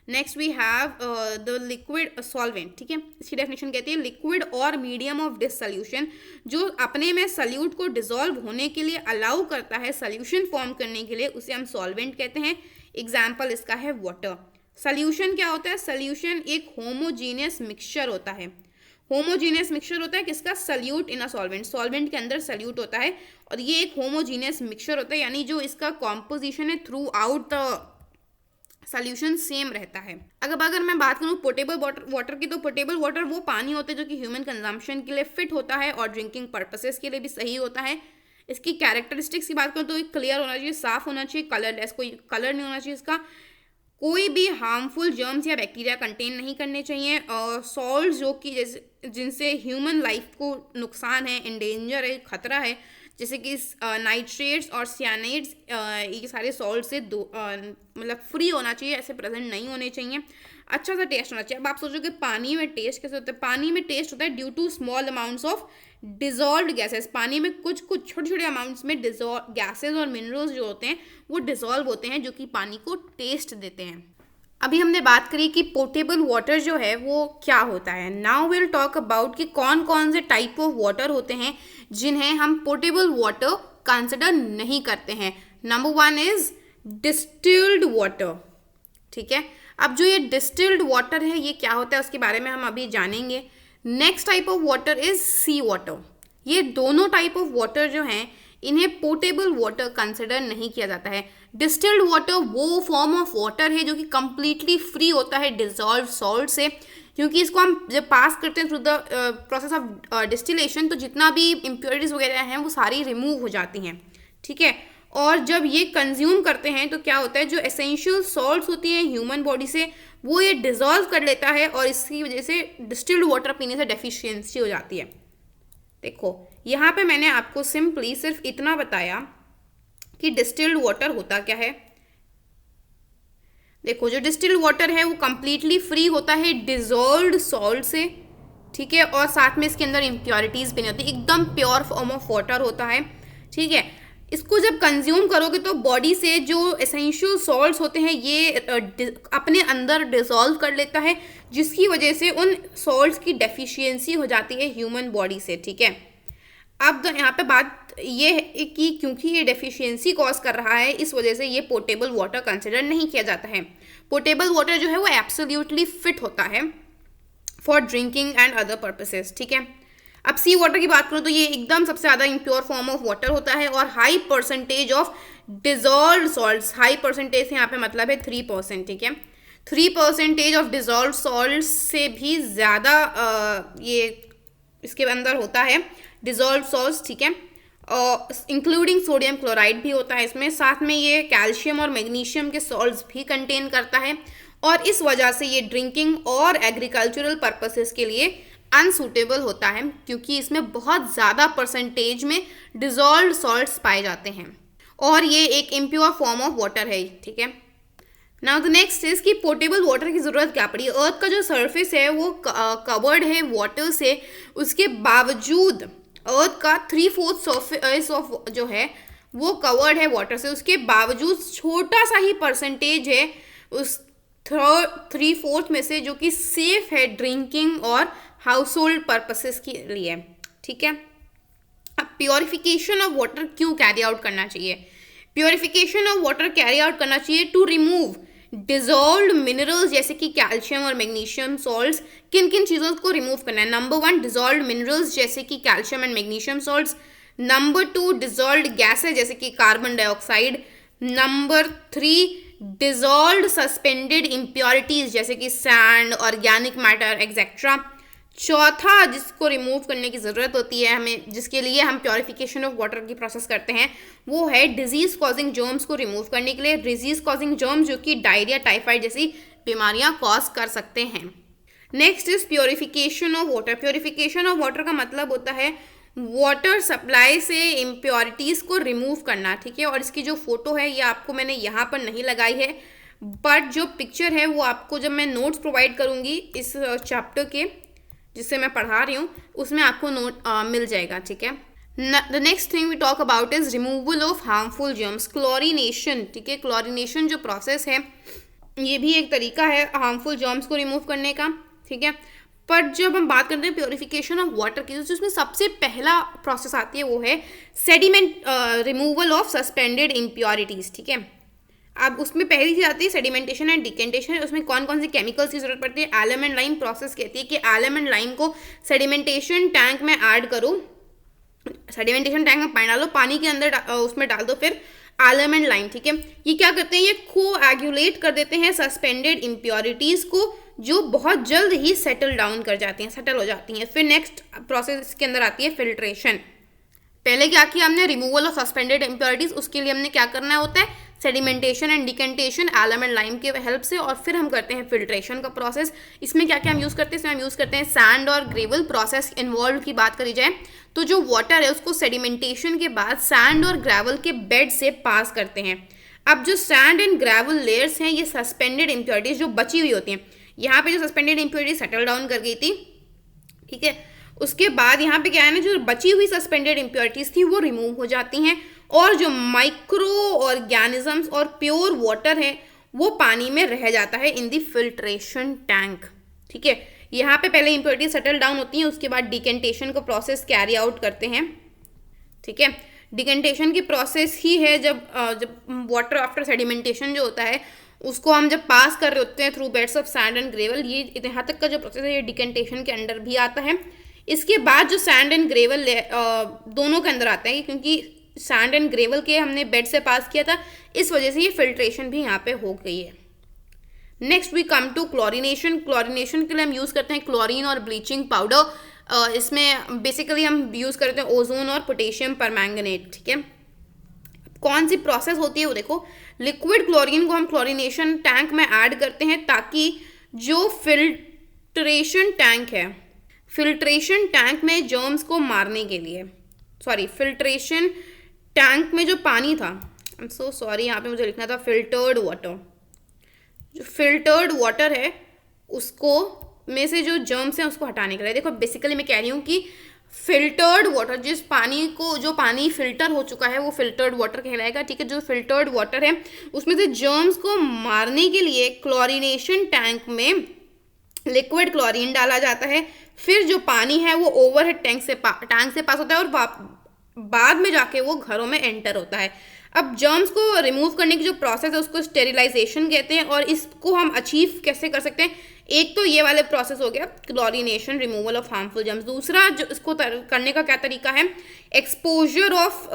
next we have the liquid solvent. ठीक है, इसकी डेफिनेशन कहती है लिक्विड और मीडियम ऑफ डिसोल्यूशन, जो अपने में सल्यूट को डिसॉल्व होने के लिए अलाउ करता है सल्यूशन फॉर्म करने के लिए, उसे हम सॉल्वेंट कहते हैं। एग्जाम्पल इसका है वाटर। सल्यूशन क्या होता है, सल्यूशन एक होमोजीनियस मिक्सचर होता है। होमोजीनियस मिक्सचर होता है किसका, salute in a solvent, solvent के अंदर सल्यूट होता है और ये एक होमोजीनियस मिक्सचर होता है, यानी जो इसका कॉम्पोजिशन है through out the solution same रहता है। अगर मैं बात करूँ पोर्टेबल वाटर की, तो पोर्टेबल वाटर वो पानी होता है जो कि ह्यूमन कंजम्पशन के लिए फिट होता है और ड्रिंकिंग पर्पसेस के लिए भी सही होता है। इसकी कैरेक्टरिस्टिक्स की बात करूँ तो क्लियर होना चाहिए, साफ होना चाहिए, कलरलेस, कोई कलर नहीं होना चाहिए इसका, कोई भी हार्मफुल जर्म्स या बैक्टीरिया कंटेन नहीं करने चाहिए, और सॉल्ट जो कि जैसे जिनसे ह्यूमन लाइफ को नुकसान है, इंडेंजर है, खतरा है, जैसे कि नाइट्रेट्स और सियानाइड्स, ये सारे सॉल्ट से मतलब फ्री होना चाहिए, ऐसे प्रेजेंट नहीं होने चाहिए। अच्छा सा टेस्ट होना चाहिए। अब आप सोचो कि पानी में टेस्ट कैसे होता है, पानी में टेस्ट होता है due to small amounts of dissolved gases. पानी में कुछ छोटे छोटे अमाउंट्स में गैसेस और मिनरल्स जो होते हैं वो डिजॉल्व होते हैं, जो कि पानी को टेस्ट देते हैं। अभी हमने बात करी कि पोर्टेबल वाटर जो है वो क्या होता है। नाउ विल टॉक अबाउट कि कौन कौन से टाइप ऑफ वाटर होते हैं जिन्हें हम पोर्टेबल वाटर कंसिडर नहीं करते हैं। Number 1 is distilled water. ठीक है, अब जो ये डिस्टिल्ड वाटर है ये क्या होता है उसके बारे में हम अभी जानेंगे। Next type of water is sea water. ये दोनों टाइप ऑफ वाटर जो हैं इन्हें पोर्टेबल वाटर कंसिडर नहीं किया जाता है। डिस्टिल्ड वाटर वो फॉर्म ऑफ वाटर है जो कि कंप्लीटली फ्री होता है डिजॉल्व सॉल्ट से, क्योंकि इसको हम जब पास करते हैं through the process of distillation तो जितना भी इम्प्योरिटीज वगैरह हैं वो सारी रिमूव हो जाती हैं। ठीक है, और जब ये कंज्यूम करते हैं तो क्या होता है, जो एसेंशियल सॉल्ट्स होती हैं ह्यूमन बॉडी से वो ये डिजॉल्व कर लेता है और इसकी वजह से डिस्टिल्ड वाटर पीने से डेफिशिएंसी हो जाती है। देखो यहाँ पे मैंने आपको सिंपली सिर्फ इतना बताया कि डिस्टिल्ड वाटर होता क्या है। देखो जो डिस्टिल्ड वाटर है वो कंप्लीटली फ्री होता है डिजॉल्व्ड सॉल्ट से। ठीक है, और साथ में इसके अंदर इम्प्योरिटीज भी नहीं होती, एकदम प्योर फॉर्म ऑफ वाटर होता है। ठीक है, इसको जब कंज्यूम करोगे तो बॉडी से जो एसेंशियल सॉल्ट्स होते हैं ये अपने अंदर डिसॉल्व कर लेता है, जिसकी वजह से उन सॉल्ट्स की डेफिशिएंसी हो जाती है ह्यूमन बॉडी से। ठीक है, अब तो यहाँ पे बात ये है कि क्योंकि ये डेफिशिएंसी कॉज कर रहा है इस वजह से ये पोर्टेबल वाटर कंसिडर नहीं किया जाता है। पोर्टेबल वाटर जो है वो एब्सोल्युटली फिट होता है for drinking and other purposes. ठीक है, अब सी वाटर की बात करूँ तो ये एकदम सबसे ज़्यादा इम्प्योर फॉर्म ऑफ वाटर होता है और high percentage of dissolve salts, high percentage से यहाँ पे मतलब है 3%। ठीक है, 3% ऑफ डिजॉल्व सॉल्ट से भी ज़्यादा ये इसके अंदर होता है डिजॉल्व सॉल्ट्स। ठीक है, इंक्लूडिंग सोडियम क्लोराइड भी होता है इसमें, साथ में ये कैल्शियम और मैग्नीशियम के सॉल्ट्स भी कंटेन करता है और इस वजह से ये ड्रिंकिंग और एग्रीकल्चरल पर्पसेस के लिए अनसूटेबल होता है, क्योंकि इसमें बहुत ज़्यादा परसेंटेज में डिजॉल्व्ड सॉल्ट्स पाए जाते हैं और ये एक इम्प्योर फॉर्म ऑफ वाटर है। ठीक है, नाउ द नेक्स्ट इज कि पोर्टेबल वाटर की ज़रूरत क्या पड़ी। अर्थ का जो सरफेस है वो कवर्ड है वाटर से, उसके बावजूद अर्थ का 3/4 सरफेस ऑफ जो है वो कवर्ड है वाटर से, उसके बावजूद छोटा सा ही परसेंटेज है उस 3/4 में से जो कि सेफ है ड्रिंकिंग और हाउस होल्ड पर्पसेस के लिए। ठीक है, अब प्योरिफिकेशन ऑफ वाटर क्यों कैरी आउट करना चाहिए? Purification of water carry out करना चाहिए टू रिमूव डिजॉल्व्ड मिनरल्स जैसे कि कैल्शियम और मैग्नीशियम सॉल्ट्स। किन किन चीज़ों को रिमूव करना है? नंबर 1 डिजॉल्व्ड मिनरल्स जैसे कि calcium and magnesium salts. Number 2 dissolved gases जैसे कि carbon dioxide. Number 3 dissolved suspended impurities जैसे कि सैंड, ऑर्गेनिक मैटर एक्सेट्रा। चौथा जिसको रिमूव करने की ज़रूरत होती है हमें, जिसके लिए हम प्योरिफिकेशन ऑफ वाटर की प्रोसेस करते हैं, वो है डिजीज़ कॉजिंग जर्म्स को रिमूव करने के लिए। डिजीज़ कॉजिंग जर्म्स जो कि डायरिया, टाइफाइड जैसी बीमारियां कॉज कर सकते हैं। Next is purification of water. Purification of water का मतलब होता है वाटर सप्लाई से इम्प्योरिटीज़ को रिमूव करना। ठीक है, और इसकी जो फोटो है ये आपको मैंने यहाँ पर नहीं लगाई है, बट जो पिक्चर है वो आपको जब मैं नोट्स प्रोवाइड करूँगी इस चैप्टर के जिससे मैं पढ़ा रही हूँ उसमें आपको नोट मिल जाएगा। ठीक है, the next thing we talk about is removal of harmful germs, chlorination. ठीक है, क्लोरिनेशन जो प्रोसेस है ये भी एक तरीका है हार्मफुल जर्म्स को रिमूव करने का। ठीक है, पर जब हम बात करते हैं प्योरिफिकेशन ऑफ वाटर की तो उसमें सबसे पहला प्रोसेस आती है वो है sediment removal of suspended impurities. ठीक है, अब उसमें पहली चीज आती है सेडिमेंटेशन एंड डिकेंटेशन। उसमें कौन कौन सी केमिकल्स की जरूरत पड़ती है? एलम एंड लाइम प्रोसेस कहती है कि एलम एंड लाइम को सेडिमेंटेशन टैंक में ऐड करो, सेडिमेंटेशन टैंक में पानी डालो, पानी के अंदर उसमें डाल दो फिर एलम एंड लाइम। ठीक है, ये क्या करते हैं? ये कोएगुलेट कर देते हैं सस्पेंडेड इम्प्योरिटीज़ को जो बहुत जल्द ही सेटल डाउन कर जाती हैं, सेटल हो जाती हैं। फिर नेक्स्ट प्रोसेस के अंदर आती है फिल्ट्रेशन। पहले क्या किया हमने? रिमूवल ऑफ सस्पेंडेड इम्प्योरिटीज, उसके लिए हमने क्या करना होता है? Sedimentation and decantation alum and lime के हेल्प से, और फिर हम करते हैं फिल्ट्रेशन का प्रोसेस। इसमें क्या क्या हम यूज़ करते हैं? इसमें हम यूज़ करते हैं सैंड और ग्रेवल प्रोसेस इन्वॉल्व की बात करी जाए तो जो वाटर है उसको सेडिमेंटेशन के बाद सैंड और ग्रेवल के बेड से पास करते हैं। अब जो सैंड एंड ग्रेवल लेयर्स हैं ये सस्पेंडेड इम्प्योरिटीज जो बची हुई होती हैं, यहाँ पे जो सस्पेंडेड इम्प्योरिटीज सेटल डाउन कर गई थी, ठीक है, उसके बाद यहाँ पे क्या है ना, जो बची हुई सस्पेंडेड इम्प्योरिटीज थी वो रिमूव हो जाती हैं और जो माइक्रो ऑर्गेनिजम्स और प्योर वाटर है वो पानी में रह जाता है इन दी फिल्ट्रेशन टैंक। ठीक है, यहाँ पे पहले इम्प्योरिटीज सेटल डाउन होती हैं, उसके बाद डिकेंटेशन का प्रोसेस कैरी आउट करते हैं। ठीक है, डिकेंटेशन की प्रोसेस ही है जब वाटर आफ्टर सेडिमेंटेशन जो होता है उसको हम जब पास कर रहे होते हैं through beds of sand and gravel, ये यहाँ तक का जो प्रोसेस है ये डिकेंटेशन के अंडर भी आता है। इसके बाद जो सैंड एंड ग्रेवल दोनों के अंदर आते हैं, क्योंकि सैंड एंड ग्रेवल के हमने बेड से पास किया था, इस वजह से ये फिल्ट्रेशन भी यहाँ पे हो गई है। Next we come to chlorination. Chlorination के लिए हम यूज़ करते हैं क्लोरीन और ब्लीचिंग पाउडर। इसमें बेसिकली हम यूज़ करते हैं ओजोन और पोटेशियम परमैंगनेट। ठीक है, कौन सी प्रोसेस होती है वो देखो, लिक्विड क्लोरीन को हम क्लोरिनेशन टैंक में ऐड करते हैं ताकि जो फिल्ट्रेशन टैंक है, फिल्ट्रेशन टैंक में जर्म्स को मारने के लिए, फिल्ट्रेशन टैंक में जो पानी था, आई एम सो सॉरी यहाँ पे मुझे लिखना था फिल्टर्ड वाटर, जो फिल्टर्ड वाटर है उसको में से जो जर्म्स हैं उसको हटाने के लिए। देखो बेसिकली मैं कह रही हूँ कि फिल्टर्ड वाटर, जिस पानी को, जो पानी फिल्टर हो चुका है वो फिल्टर्ड वाटर कहलाएगा। ठीक है, जो फिल्टर्ड वाटर है उसमें से जर्म्स को मारने के लिए क्लोरिनेशन टैंक में लिक्विड क्लोरीन डाला जाता है, फिर जो पानी है वो ओवरहेड टैंक से पास होता है और बाद में जाके वो घरों में एंटर होता है। अब जर्म्स को रिमूव करने की जो प्रोसेस है उसको स्टेरिलाइजेशन कहते हैं, और इसको हम अचीव कैसे कर सकते हैं? एक तो ये वाले प्रोसेस हो गया chlorination, removal of harmful germs. दूसरा जो इसको करने का क्या तरीका है? Exposure of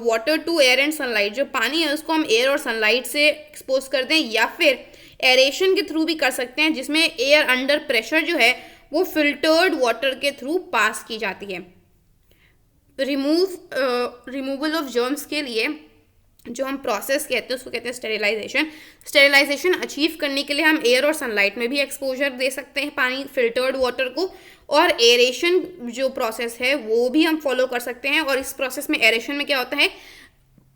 water to air and sunlight. जो पानी है उसको हम एयर और सनलाइट से एक्सपोज कर दें, या फिर एरेशन के थ्रू भी कर सकते हैं जिसमें एयर अंडर प्रेशर जो है वो फिल्टर्ड वाटर के थ्रू पास की जाती है। रिमूवल ऑफ जर्म्स के लिए जो हम प्रोसेस कहते हैं उसको कहते हैं स्टेरिलाइजेशन। स्टेरिलाइजेशन अचीव करने के लिए हम एयर और सनलाइट में भी एक्सपोजर दे सकते हैं पानी फिल्टर्ड वाटर को, और एरेशन जो प्रोसेस है वो भी हम फॉलो कर सकते हैं। और इस प्रोसेस में एरेशन में क्या होता है,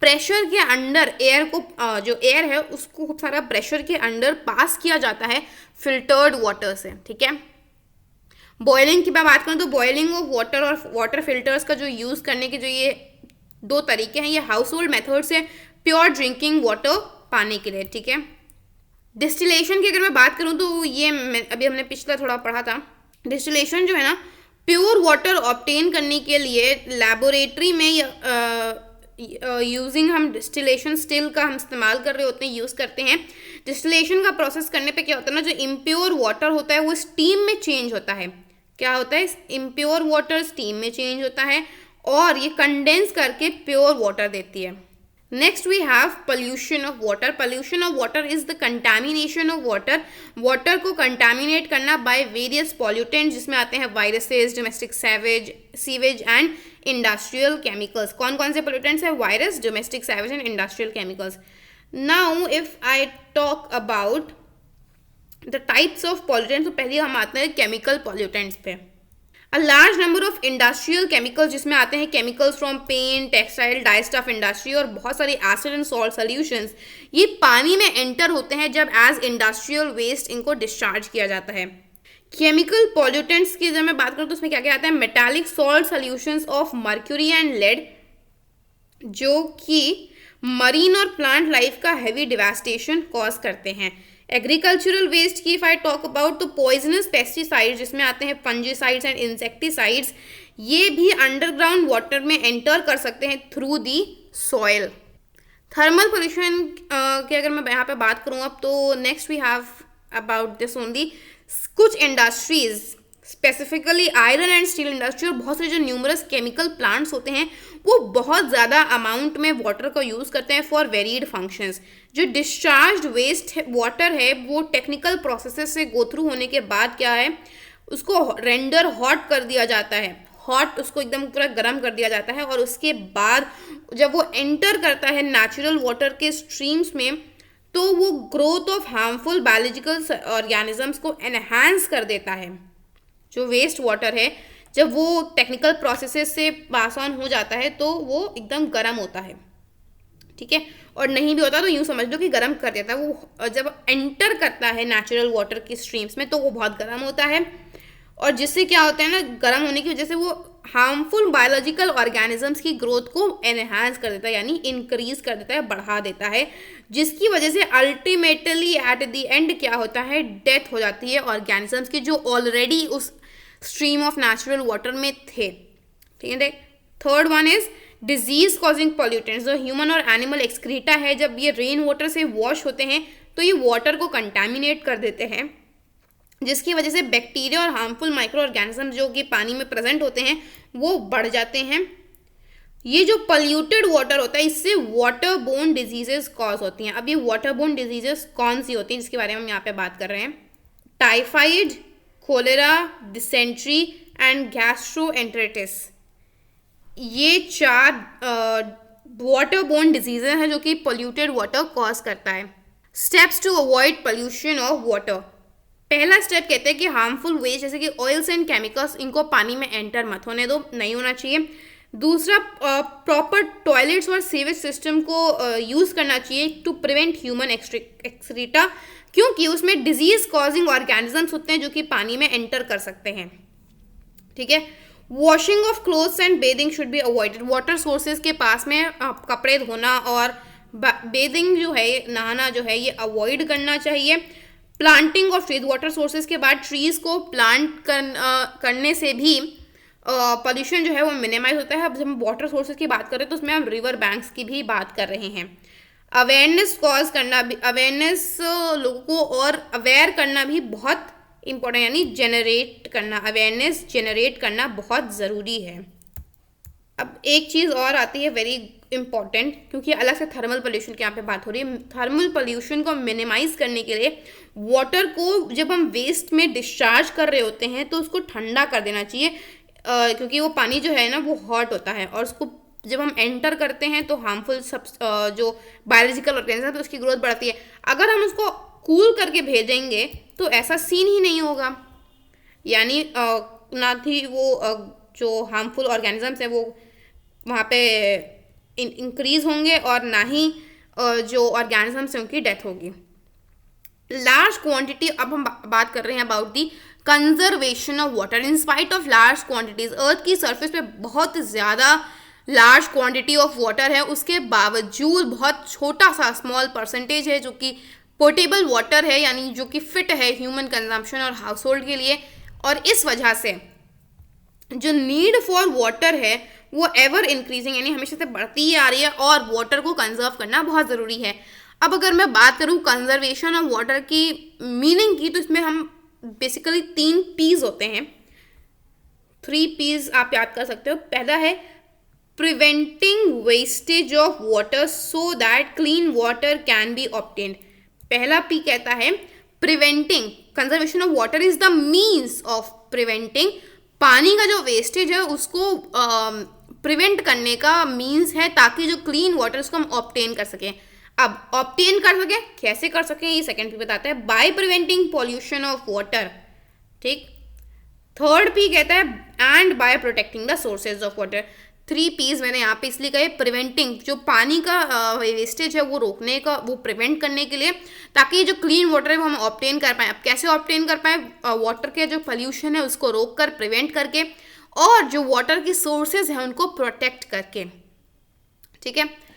प्रेशर के अंडर एयर को जो एयर है उसको खूब सारा प्रेशर के अंडर पास किया जाता है फिल्टर्ड वाटर से, ठीक है। बॉयलिंग की मैं बात करूँ तो बॉयलिंग ऑफ वाटर और वाटर फिल्टर्स का जो यूज़ करने के जो ये दो तरीके हैं, ये हाउस होल्ड मेथड से प्योर ड्रिंकिंग वाटर पाने के लिए, ठीक है। डिस्टिलेशन की अगर मैं बात करूँ तो ये अभी हमने पिछला थोड़ा पढ़ा था। डिस्टिलेशन जो है ना, प्योर वाटर ऑब्टेन करने के लिए लैबोरेटरी में यूजिंग हम डिस्टिलेशन स्टिल का हम इस्तेमाल कर रहे होते हैं, यूज़ करते हैं। डिस्टिलेशन का प्रोसेस करने पे क्या होता है ना, जो इम्प्योर वाटर होता है वो स्टीम में चेंज होता है। क्या होता है, इम्प्योर वाटर स्टीम में चेंज होता है और ये कंडेंस करके प्योर वाटर देती है। Next we have pollution of water. Pollution of water is the contamination of water. Water को कंटामिनेट करना बाय वेरियस पॉल्यूटेंट, जिसमें आते हैं viruses, domestic sewage and industrial chemicals. कौन कौन से पॉल्यूटेंट्स है? Virus, domestic sewage and industrial chemicals. Now if I talk about the types of pollutants, तो पहले हम आते हैं केमिकल पॉल्यूटेंट्स पे। A large number of industrial chemicals, जिसमें आते हैं chemicals from paint, textile, dyestuff industry और बहुत सारी एसिड एंड सॉल्ट सॉल्यूशंस, ये पानी में एंटर होते हैं जब एज इंडस्ट्रियल वेस्ट इनको डिस्चार्ज किया जाता है। केमिकल पॉल्यूटेंट्स की जब मैं बात करूँ तो उसमें क्या क्या आता है? Metallic salt solutions of mercury and lead, जो कि मरीन और प्लांट लाइफ का हैवी डिवास्टेशन कॉज करते हैं। एग्रीकल्चरल वेस्ट की इफ आई टॉक अबाउट तो पॉइजनस पेस्टिसाइड्स, जिसमें आते हैं फंजीसाइड्स एंड इंसेक्टिसाइड्स, ये भी अंडरग्राउंड वाटर में एंटर कर सकते हैं through the soil. Thermal pollution की अगर मैं यहाँ पे बात करूँ अब, तो next we have about this only. कुछ industries specifically iron and steel industry और बहुत सारे जो न्यूमरस केमिकल प्लांट्स होते हैं वो बहुत ज़्यादा अमाउंट में वाटर का यूज़ करते हैं फॉर वेरीड फंक्शंस। जो डिस्चार्ज वेस्ट वाटर है वो टेक्निकल प्रोसेसेस से गो थ्रू होने के बाद क्या है, उसको रेंडर हॉट कर दिया जाता है। हॉट, उसको एकदम पूरा गर्म कर दिया जाता है और उसके बाद जब वो एंटर करता है नेचुरल वाटर के स्ट्रीम्स में, तो वो growth of harmful biological organisms को एनहांस कर देता है। जो वेस्ट वाटर है जब वो टेक्निकल प्रोसेसेस से पास ऑन हो जाता है तो वो एकदम गर्म होता है, ठीक है। और नहीं भी होता तो यूँ समझ लो कि गर्म कर देता है। वो जब एंटर करता है नेचुरल वाटर की स्ट्रीम्स में तो वो बहुत गर्म होता है, और जिससे क्या होता है ना, गर्म होने की वजह से वो हार्मफुल बायोलॉजिकल ऑर्गेनिजम्स की ग्रोथ को एनहांस कर देता है, यानी इंक्रीज कर देता है, बढ़ा देता है, जिसकी वजह से अल्टीमेटली एट द एंड क्या होता है, डेथ हो जाती है ऑर्गेनिजम्स की जो ऑलरेडी उस स्ट्रीम ऑफ नेचुरल वाटर में थे, ठीक है। Third one is disease causing pollutants. जो ह्यूमन और एनिमल एक्सक्रीटा है, जब ये रेन वाटर से वॉश होते हैं तो ये वाटर को कंटामिनेट कर देते हैं, जिसकी वजह से बैक्टीरिया और हार्मफुल माइक्रो ऑर्गेनिज्म जो कि पानी में प्रेजेंट होते हैं वो बढ़ जाते हैं। ये जो पॉल्यूटेड वाटर होता है इससे वाटर बोर्न डिजीजेस कॉज होती हैं। अब ये वाटर बोर्न डिजीजेस कौन सी होती हैं जिसके बारे में हम यहाँ पे बात कर रहे हैं? Typhoid, cholera, dysentery and gastroenteritis, ये 4 वाटर बोर्न डिजीजेज हैं जो कि पॉल्यूटेड वाटर कॉज करता है। Steps to avoid pollution of water. पहला स्टेप कहते हैं कि हार्मफुल वेस्ट जैसे कि ऑयल्स एंड केमिकल्स इनको पानी में एंटर मत होने दो, नहीं होना चाहिए। दूसरा, प्रॉपर टॉयलेट्स और सीवेज सिस्टम को यूज़ करना चाहिए टू प्रिवेंट ह्यूमन एक्सक्रीटा, क्योंकि उसमें डिजीज कॉजिंग ऑर्गेनिजम्स होते हैं जो कि पानी में एंटर कर सकते हैं, ठीक है। Washing of clothes and bathing should be avoided. Water sources के पास में कपड़े धोना और बेदिंग जो है, नहाना जो है, ये अवॉइड करना चाहिए। Planting of trees, water sources के बाद ट्रीज को प्लांट करने से भी पॉल्यूशन जो है वो मिनिमाइज होता है। अब जब हम वाटर सोर्सेज की बात कर रहे हैं तो उसमें हम रिवर बैंक्स की भी बात कर रहे हैं। अवेयरनेस कॉज करना भी, अवेयरनेस लोगों को और अवेयर करना भी बहुत इम्पोर्टेंट, यानी जनरेट करना, अवेयरनेस जनरेट करना बहुत ज़रूरी है। अब एक चीज़ और आती है वेरी इम्पॉर्टेंट, क्योंकि अलग से थर्मल पोल्यूशन की यहाँ पे बात हो रही है। थर्मल पोल्यूशन को मिनिमाइज करने के लिए वाटर को जब हम वेस्ट में डिस्चार्ज कर रहे होते हैं तो उसको ठंडा कर देना चाहिए, क्योंकि वो पानी जो है ना वो हॉट होता है और उसको जब हम एंटर करते हैं तो हार्मफुल जो बायोलॉजिकल ऑर्गेनिज्म है तो उसकी ग्रोथ बढ़ती है। अगर हम उसको कूल करके भेजेंगे तो ऐसा सीन ही नहीं होगा, यानी ना ही वो जो हार्मफुल ऑर्गेनिजम्स हैं वो वहाँ पे इंक्रीज होंगे और ना ही जो ऑर्गेनिजम्स हैं उनकी डेथ होगी। लार्ज क्वांटिटी, अब हम बात कर रहे हैं about the conservation of water. In spite of large quantities, earth की सरफेस पे बहुत ज़्यादा लार्ज क्वांटिटी ऑफ वाटर है, उसके बावजूद बहुत छोटा सा स्मॉल परसेंटेज है जो कि पोर्टेबल वाटर है, यानी जो कि फिट है ह्यूमन कंजम्पशन और हाउस होल्ड के लिए। और इस वजह से जो नीड फॉर वाटर है वो एवर इंक्रीजिंग, यानी हमेशा से बढ़ती ही आ रही है, और वाटर को कंजर्व करना बहुत ज़रूरी है। अब अगर मैं बात करूँ कंजर्वेशन ऑफ वाटर की मीनिंग की, तो इसमें हम बेसिकली 3 पीज होते हैं, 3 पीज आप याद कर सकते हो। पहला है preventing wastage of water so that clean water can be obtained. पहला पी कहता है preventing, conservation of water is the means of preventing, पानी का जो वेस्टेज है उसको प्रिवेंट करने का मीन्स है, ताकि जो क्लीन वाटर उसको हम ऑब्टेन कर सकें। अब ऑब्टेन कर सकें, कैसे कर सकें, ये सेकंड पी बताता है, by preventing pollution of water. ठीक। थर्ड पी कहता है and by protecting the sources of water. 3 Ps मैंने यहाँ पे इसलिए कहे, प्रिवेंटिंग, जो पानी का वेस्टेज है वो रोकने का, वो प्रिवेंट करने के लिए, ताकि जो क्लीन वाटर है वो हम ऑब्टेन कर पाएँ। अब कैसे ऑब्टेन कर पाएँ, वाटर के जो पोल्यूशन है उसको रोक कर, प्रिवेंट करके, और जो वाटर की सोर्सेज हैं उनको प्रोटेक्ट करके। ठीक है।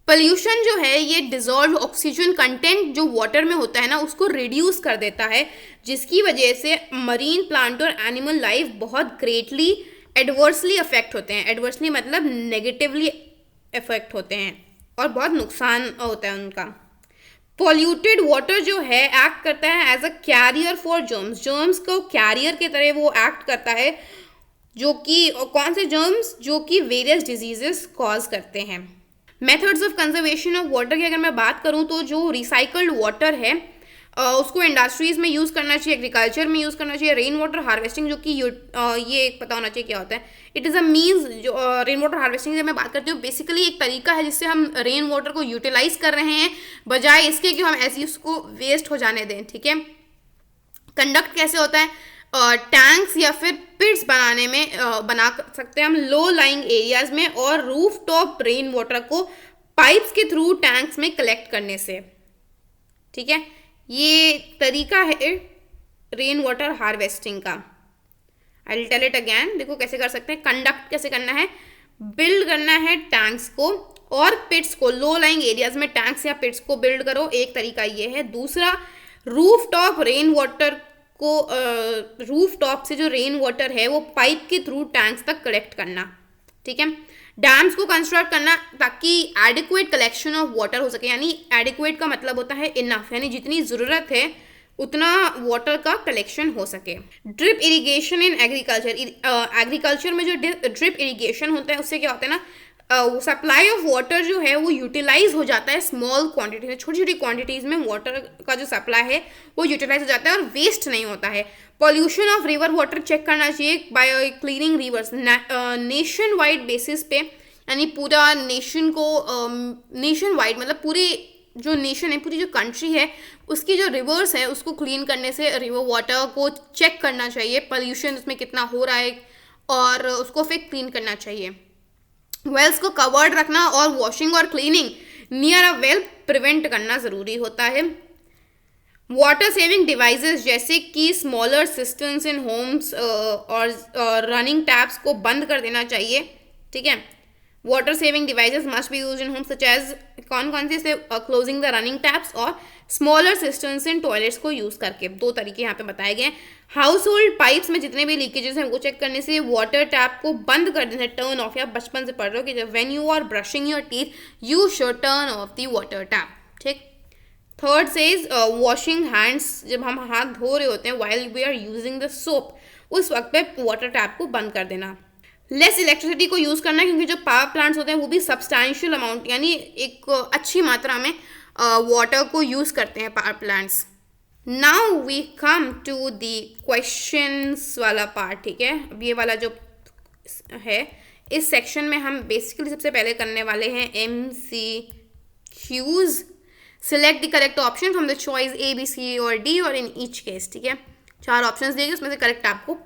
पोल्यूशन जो है ये डिजॉल्व ऑक्सीजन कंटेंट जो वाटर में होता है ना उसको रिड्यूस कर देता है, जिसकी वजह से मरीन प्लांट और एनिमल लाइफ बहुत ग्रेटली एडवर्सली अफेक्ट होते हैं। एडवर्सली मतलब नेगेटिवली अफेक्ट होते हैं और बहुत नुकसान होता है उनका। पॉल्यूटेड वाटर जो है एक्ट करता है as a carrier for germs, germs को कैरियर के तरह वो एक्ट करता है, जो कि कौन से जर्म्स, जो कि वेरियस डिजीजेस कॉज करते हैं। Methods of conservation of water की अगर मैं बात करूं तो जो रिसाइकल्ड वाटर है उसको इंडस्ट्रीज में यूज़ करना चाहिए, एग्रीकल्चर में यूज़ करना चाहिए। रेन वाटर हार्वेस्टिंग, जो कि ये एक पता होना चाहिए क्या होता है, इट इज़ अ मीन्स, जो रेन वाटर हार्वेस्टिंग से मैं बात करती हूँ, बेसिकली एक तरीका है जिससे हम रेन वाटर को यूटिलाइज कर रहे हैं, बजाय इसके कि हम ऐसे उसको वेस्ट हो जाने दें। ठीक है। कंडक्ट कैसे होता है, टैंक्स या फिर पिट्स बनाने में बना सकते हैं हम लो लाइंग एरियाज में, और रूफ टॉप रेन वाटर को पाइप्स के थ्रू टैंक्स में कलेक्ट करने से। ठीक है। ये तरीका है रेन वाटर हार्वेस्टिंग का। I will tell it again, देखो कैसे कर सकते हैं। कंडक्ट कैसे करना है, बिल्ड करना है टैंक्स को और पिट्स को, लो लाइंग एरियाज में टैंक्स या पिट्स को बिल्ड करो, एक तरीका ये है। दूसरा, रूफ टॉप रेन वाटर को, रूफ टॉप से जो रेन वाटर है वो पाइप के थ्रू टैंक्स तक कलेक्ट करना। ठीक है। डैम्स को कंस्ट्रक्ट करना ताकि एडिक्वेट कलेक्शन ऑफ वाटर हो सके, यानी एडिक्वेट का मतलब होता है इनफ, यानी जितनी ज़रूरत है उतना वाटर का कलेक्शन हो सके। Drip irrigation in agriculture, agriculture में जो ड्रिप इरिगेशन होता है उससे क्या होता है ना, सप्लाई ऑफ वाटर जो है वो यूटिलाइज हो जाता है स्मॉल क्वांटिटी में, छोटी छोटी क्वांटिटीज़ में वाटर का जो सप्लाई है वो यूटिलाइज हो जाता है और वेस्ट नहीं होता है। Pollution of river water check करना चाहिए by cleaning rivers nationwide basis पे, यानी पूरा नेशन को, नेशन वाइड मतलब पूरी जो नेशन है, पूरी जो कंट्री है उसकी जो रिवर्स है उसको क्लीन करने से रिवर वाटर को चेक करना चाहिए, पोल्यूशन उसमें कितना हो रहा है और उसको फिर क्लीन करना चाहिए। वेल्स को कवर्ड रखना और वॉशिंग और cleaning near a well prevent करना ज़रूरी होता है। वाटर सेविंग डिवाइसेस जैसे कि स्मॉलर सिस्टम्स इन होम्स और रनिंग टैप्स को बंद कर देना चाहिए। ठीक है। Water saving devices must be used in homes such as, कौन कौन से, क्लोजिंग द रनिंग टैप्स और स्मॉलर सिस्टम्स इन टॉयलेट्स को यूज़ करके। 2 तरीके यहाँ पे बताए गए। हाउस होल्ड पाइप्स में जितने भी लीकेजेस हैं वो चेक करने से, वाटर टैप को बंद कर देना, टर्न ऑफ, या बचपन से पढ़ रहे हो कि जब when you are brushing your teeth you should turn off the water tap. ठीक। थर्ड सेज वॉशिंग हैंड्स, जब हम हाथ धो रहे होते हैं while we are using the soap, उस वक्त पे वाटर टैप को बंद कर देना। लेस इलेक्ट्रिसिटी को यूज़ करना, क्योंकि जो पावर प्लांट्स होते हैं वो भी सब्सटैंशियल अमाउंट, यानी एक अच्छी मात्रा में वाटर को यूज़ करते हैं power plants. Now we come to the questions वाला पार्ट। ठीक है। अब ये वाला जो है इस सेक्शन में हम बेसिकली सबसे पहले करने वाले हैं MCQs। Select the correct option from the choice A, B, C और D और इन ईच केस। ठीक है। 4 ऑप्शंस देंगे, उसमें से करेक्ट आपको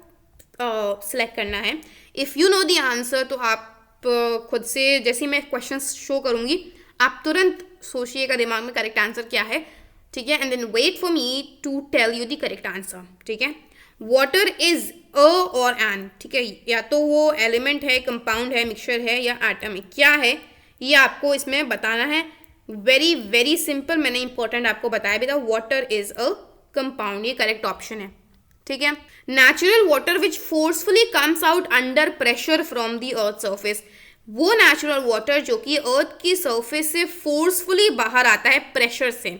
सिलेक्ट करना है। If you know the answer तो आप खुद से जैसे मैं क्वेश्चन शो करूँगी आप तुरंत सोचिएगा दिमाग में करेक्ट आंसर क्या है, ठीक है, and then wait for me to tell you the correct answer, ठीक है। वाटर इज अ और एन, ठीक है, या तो वो एलिमेंट है, कंपाउंड है, मिक्सचर है या एटम है, क्या है ये आपको इसमें बताना है। वेरी वेरी सिंपल, मैंने इंपॉर्टेंट आपको बताया भी था, वाटर इज अ कंपाउंड, ये करेक्ट ऑप्शन है, ठीक है। Natural water which forcefully comes out under pressure from the earth surface, वो नेचुरल वाटर जो कि अर्थ की सरफेस से फोर्सफुली बाहर आता है प्रेशर से।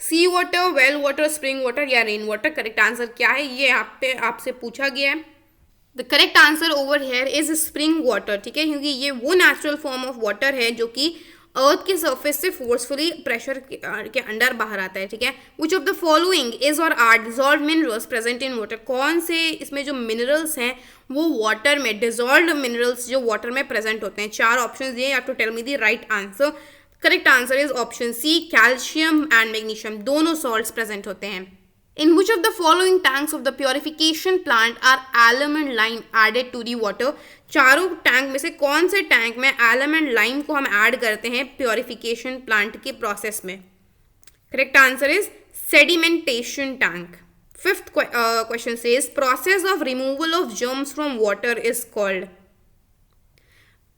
Sea water, well water, spring water या रेन वाटर, करेक्ट आंसर क्या है ये आपसे पूछा गया है। The correct answer over here is spring water, ठीक है, क्योंकि ये वो नेचुरल फॉर्म ऑफ वाटर है जो कि अर्थ के सरफेस से फोर्सफुली प्रेशर के अंडर बाहर आता है, ठीक है। Which of the following is or are dissolve minerals present in water, कौन से इसमें जो मिनरल्स हैं वो वाटर में, डिजॉल्व मिनरल्स जो वाटर में प्रेजेंट होते हैं। 4 ऑप्शन दिए, you have to tell me the right answer. Correct answer is option C, calcium and magnesium, दोनों सॉल्ट्स प्रेजेंट होते हैं। In which of the following tanks of the purification plant are alum and lime added to the water? चारों टैंक में से कौन से टैंक में alum and lime को हम ऐड करते हैं प्योरिफिकेशन प्लांट के प्रोसेस में? Correct answer is sedimentation tank. Fifth question says process of removal of germs from water is called,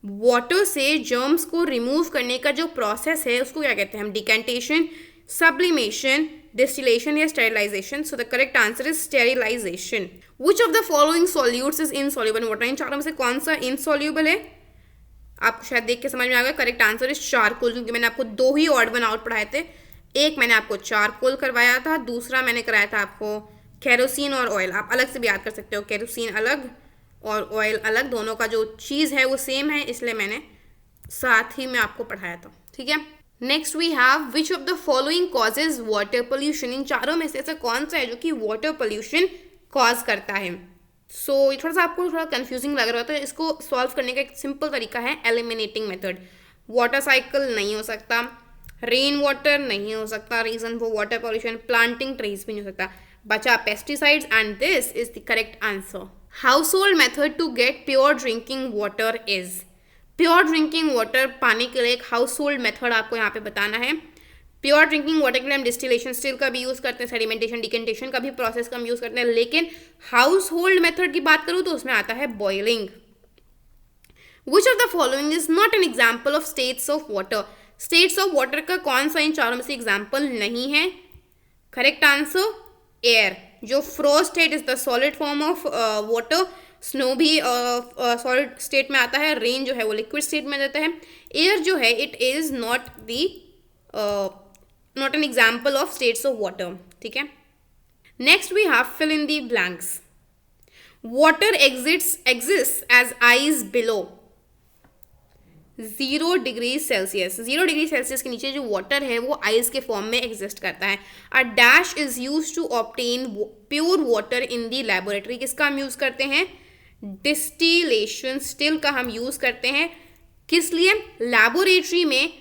water से जर्म्स को रिमूव करने का जो प्रोसेस है उसको क्या कहते हैं हम? डिकेंटेशन, sublimation, distillation या sterilization. So the correct answer is sterilization. Which of the following solutes is insoluble in water? इन चारों में से कौन सा insoluble है? आपको शायद देख के समझ में आ गया। करेक्ट आंसर इज चारकोल, क्योंकि मैंने आपको 2 ही ऑड वन आउट पढ़ाए थे। एक मैंने आपको चारकोल करवाया था, दूसरा मैंने कराया था आपको केरोसिन और ऑयल। आप अलग से भी याद कर सकते हो, केरोसिन अलग और ऑयल अलग, दोनों का जो चीज़ है वो सेम है, इसलिए मैंने साथ ही में आपको पढ़ाया था, ठीक है। Next we have which of the following causes water pollution, इन चारों में से ऐसा कौन सा है जो कि वाटर पोल्यूशन कॉज करता है? सो ये थोड़ा सा आपको थोड़ा कंफ्यूजिंग लग रहा है, तो इसको सॉल्व करने का एक सिंपल तरीका है एलिमिनेटिंग मेथड। वाटर साइकिल नहीं हो सकता, रेन वाटर नहीं हो सकता, reason for water pollution, planting trees भी नहीं हो सकता, बचा pesticides, and this is the correct answer. Household method to get pure drinking water is, pure drinking water पाने के लिए एक हाउस होल्ड मेथड आपको यहाँ पे बताना है। प्योर ड्रिंकिंग वाटर के लिए हम डिस्टिलेशन स्टिल का भी यूज़ करते हैं, सेडिमेंटेशन, डिकेंटेशन का भी प्रोसेस का हम यूज़ करते हैं, लेकिन हाउस होल्ड मेथड की बात करूँ तो उसमें आता है boiling. Which of the following is not an example of states of water, states of water का कौन सा इन चारों में से एग्जाम्पल नहीं है? करेक्ट आंसर एयर, जो froze state is the solid form of water, snow भी सॉलिड स्टेट में आता है, रेन जो है वो लिक्विड स्टेट में जाता है, एयर जो है it is not an example of states of water, ठीक है। Next we have fill in the blanks. Water exist as ice below 0 degree Celsius, 0 degree Celsius के नीचे जो वाटर है वो आइस के फॉर्म में एग्जिस्ट करता है। A dash is use to obtain pure water in the laboratory, किसका हम यूज करते हैं? डिस्टिलेशन स्टिल का हम यूज करते हैं, किस लिए? लेबोरेटरी में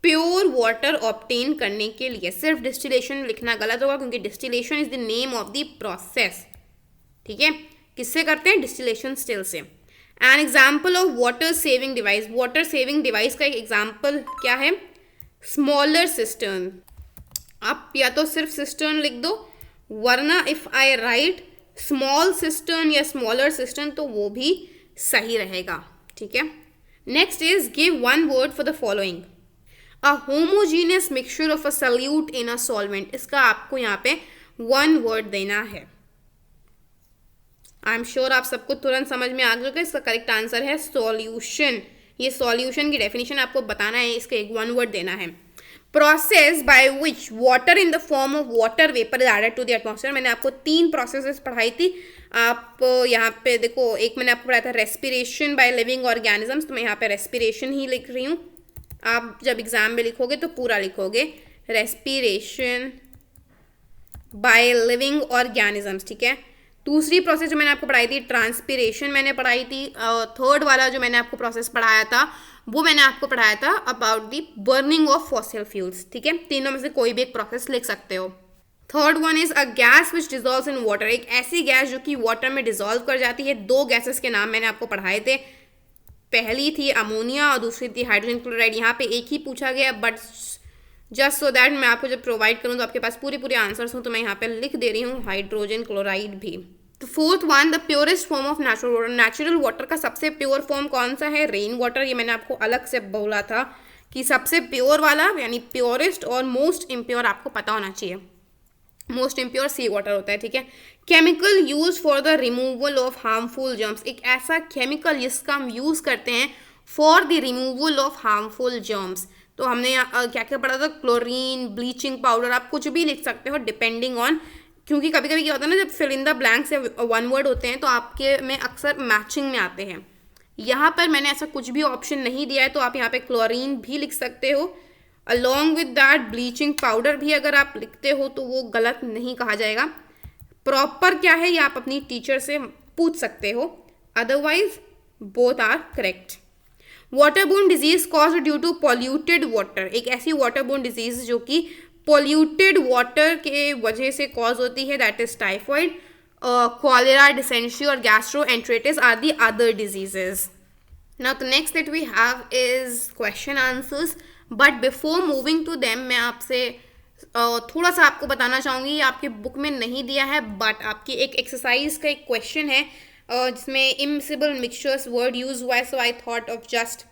प्योर वाटर ऑब्टेन करने के लिए। सिर्फ डिस्टिलेशन लिखना गलत होगा, क्योंकि distillation is the name of the process, ठीक है। किससे करते हैं? Distillation still say. N example of water saving device, water saving device का एक एग्जाम्पल क्या है? Smaller cistern. आप या तो सिर्फ सिस्टर्न लिख दो, वरना if I right small cistern या स्मॉलर सिस्टर्न तो वो भी सही रहेगा, ठीक है। Next is give one word for the following. A homogeneous mixture of a solute in a solvent, इसका आपको यहाँ पे 1 वर्ड देना है। आई एम श्योर आप सबको तुरंत समझ में आ गया, इसका करेक्ट आंसर है सॉल्यूशन। ये सॉल्यूशन की डेफिनेशन आपको बताना है, इसका एक 1 वर्ड देना है। Process by which water in the form of water vapour is added to the atmosphere, मैंने आपको 3 प्रोसेसेस पढ़ाई थी। आप यहाँ पे देखो, एक मैंने आपको पढ़ाया था रेस्पिरेशन बाय लिविंग ऑर्गेनिजम्स, तो मैं यहाँ पे रेस्पिरेशन ही लिख रही हूँ। आप जब एग्जाम में लिखोगे तो पूरा लिखोगे, रेस्पिरेशन बाय लिविंग ऑर्गेनिजम्स, ठीक है। दूसरी प्रोसेस जो मैंने आपको पढ़ाई थी ट्रांसपिरेशन मैंने पढ़ाई थी। थर्ड वाला जो मैंने आपको प्रोसेस पढ़ाया था वो मैंने आपको पढ़ाया था about the burning of fossil fuels, ठीक है। तीनों में से कोई भी एक प्रोसेस लिख सकते हो। Third one is a gas which dissolves in water, एक ऐसी गैस जो कि वाटर में डिजॉल्व कर जाती है। 2 गैसेस के नाम मैंने आपको पढ़ाए थे, पहली थी अमोनिया और दूसरी थी हाइड्रोजन क्लोराइड। यहाँ पे एक ही पूछा गया, बट जस्ट सो दैट मैं आपको जब प्रोवाइड करूँ तो आपके पास पूरे आंसर्स हूँ, तो मैं यहाँ पे लिख दे रही हूँ हाइड्रोजन क्लोराइड भी। तो fourth one, the purest form of natural water. Natural water का सबसे प्योर फॉर्म कौन सा है? Rain water. ये मैंने आपको अलग से बोला था कि सबसे प्योर वाला यानी प्योरेस्ट और मोस्ट इम्प्योर आपको पता होना चाहिए। मोस्ट इम्प्योर सी वाटर होता है, ठीक है। Chemical use for the removal of harmful germs. एक ऐसा केमिकल जिसका हम यूज करते हैं for the removal of harmful germs. तो हमने क्या क्या पढ़ा था? क्लोरीन, ब्लीचिंग पाउडर, आप कुछ भी लिख सकते हो डिपेंडिंग ऑन, क्योंकि कभी कभी क्या होता है ना, जब फिल इन द ब्लैंक्स या वन वर्ड होते हैं तो आपके में अक्सर मैचिंग में आते हैं। यहाँ पर मैंने ऐसा कुछ भी ऑप्शन नहीं दिया है, तो आप यहाँ पे क्लोरीन भी लिख सकते हो। Along with that bleaching powder भी अगर आप लिखते हो तो वो गलत नहीं कहा जाएगा। प्रॉपर क्या है ये आप अपनी टीचर से पूछ सकते हो, otherwise both are correct. Waterborne disease caused due to polluted water. एक ऐसी वाटरबोर्न डिजीज जो कि पॉल्यूटेड वाटर के वजह से कॉज होती है, that is typhoid, cholera, dysentery और gastroenteritis are the other diseases. Now the next that we have is question answers, but before moving to them मैं आपसे थोड़ा सा आपको बताना चाहूँगी, ये आपके बुक में नहीं दिया है, बट आपकी एक एक्सरसाइज का एक क्वेश्चन है जिसमें इमिसिबल मिक्सचर्स वर्ड यूज हुआ है, so I thought of just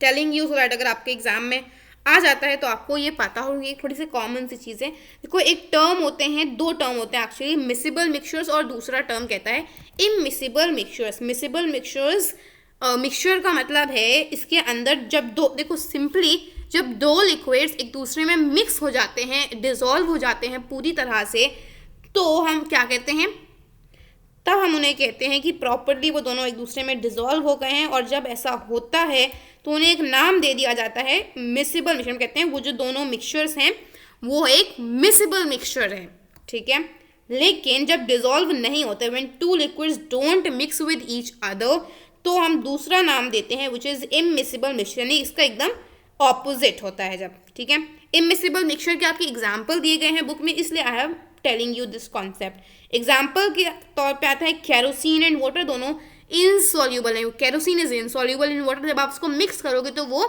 telling you so that अगर आपके एग्जाम में आ जाता है तो आपको ये पता होगी। थोड़ी सी कॉमन सी चीज़ें देखो, एक टर्म होते हैं, दो टर्म होते हैं एक्चुअली, मिसिबल मिक्सचर्स और दूसरा टर्म कहता है immiscible mixtures. Miscible mixtures, mixture का मतलब है इसके अंदर जब दो, देखो सिंपली जब दो लिक्विड्स एक दूसरे में मिक्स हो जाते हैं, डिसॉल्व हो जाते हैं पूरी तरह से, तो हम क्या कहते हैं? तब हम उन्हें कहते हैं कि प्रॉपर्ली वो दोनों एक दूसरे में डिसॉल्व हो गए हैं। और जब ऐसा होता है तो उन्हें एक नाम दे दिया जाता है, मिसिबल मिक्सचर कहते हैं। वो जो दोनों मिक्सचर्स हैं वो एक मिसिबल मिक्सचर है, ठीक है। लेकिन जब डिसॉल्व नहीं होते, when two liquids don't mix with each other, तो हम दूसरा नाम देते हैं विच इज इमिसिबल मिक्सचर, यानी इसका एकदम ऑपोजिट होता है जब, ठीक है। इमिसिबल मिक्सचर के आपके एग्जाम्पल दिए गए हैं बुक में, इसलिए I have telling you this concept. Example के तौर पे आता है केरोसिन एंड वाटर, दोनों इनसॉल्यूबल है। Kerosene is insoluble in water, जब आप उसको मिक्स करोगे तो वो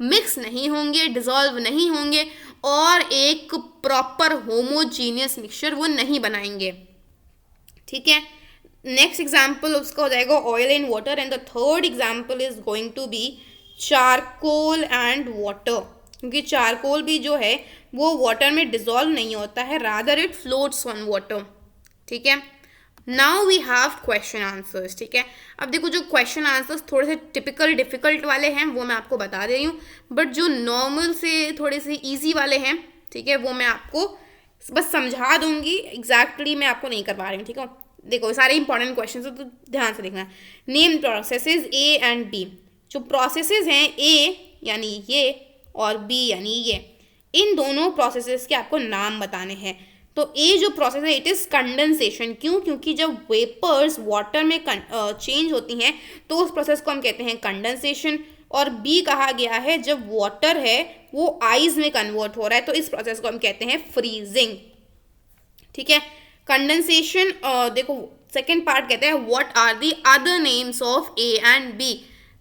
मिक्स नहीं होंगे, डिसॉल्व नहीं होंगे और एक प्रॉपर होमोजीनियस मिक्सचर वो नहीं बनाएंगे, ठीक है। नेक्स्ट एग्जाम्पल उसका हो जाएगा oil and water, and the third example is going to be charcoal and water, क्योंकि चारकोल भी जो है वो वाटर में डिसॉल्व नहीं होता है, rather it floats on water, ठीक है। Now we have question answers, ठीक है। अब देखो जो क्वेश्चन आंसर्स थोड़े से टिपिकल डिफिकल्ट वाले हैं वो मैं आपको बता दे रही हूँ, बट जो नॉर्मल से थोड़े से ईजी वाले हैं, ठीक है, वो मैं आपको बस समझा दूंगी, एग्जैक्टली मैं आपको नहीं करवा रही हूँ, ठीक है। देखो सारे इंपॉर्टेंट क्वेश्चन है तो ध्यान से देखना। Name processes A and B. जो प्रोसेसेस हैं ए यानी ये और बी यानी ये, इन दोनों प्रोसेसेस के आपको नाम बताने हैं। तो ए जो प्रोसेस है इट इज़ कंडेंसेशन। क्यों? क्योंकि जब वेपर्स वाटर में चेंज होती हैं तो उस प्रोसेस को हम कहते हैं कंडेंसेशन। और बी कहा गया है जब वाटर है वो आइस में कन्वर्ट हो रहा है तो इस प्रोसेस को हम कहते हैं फ्रीजिंग, ठीक है। कंडेंसेशन, देखो सेकेंड पार्ट कहते हैं what are the other names of A and B.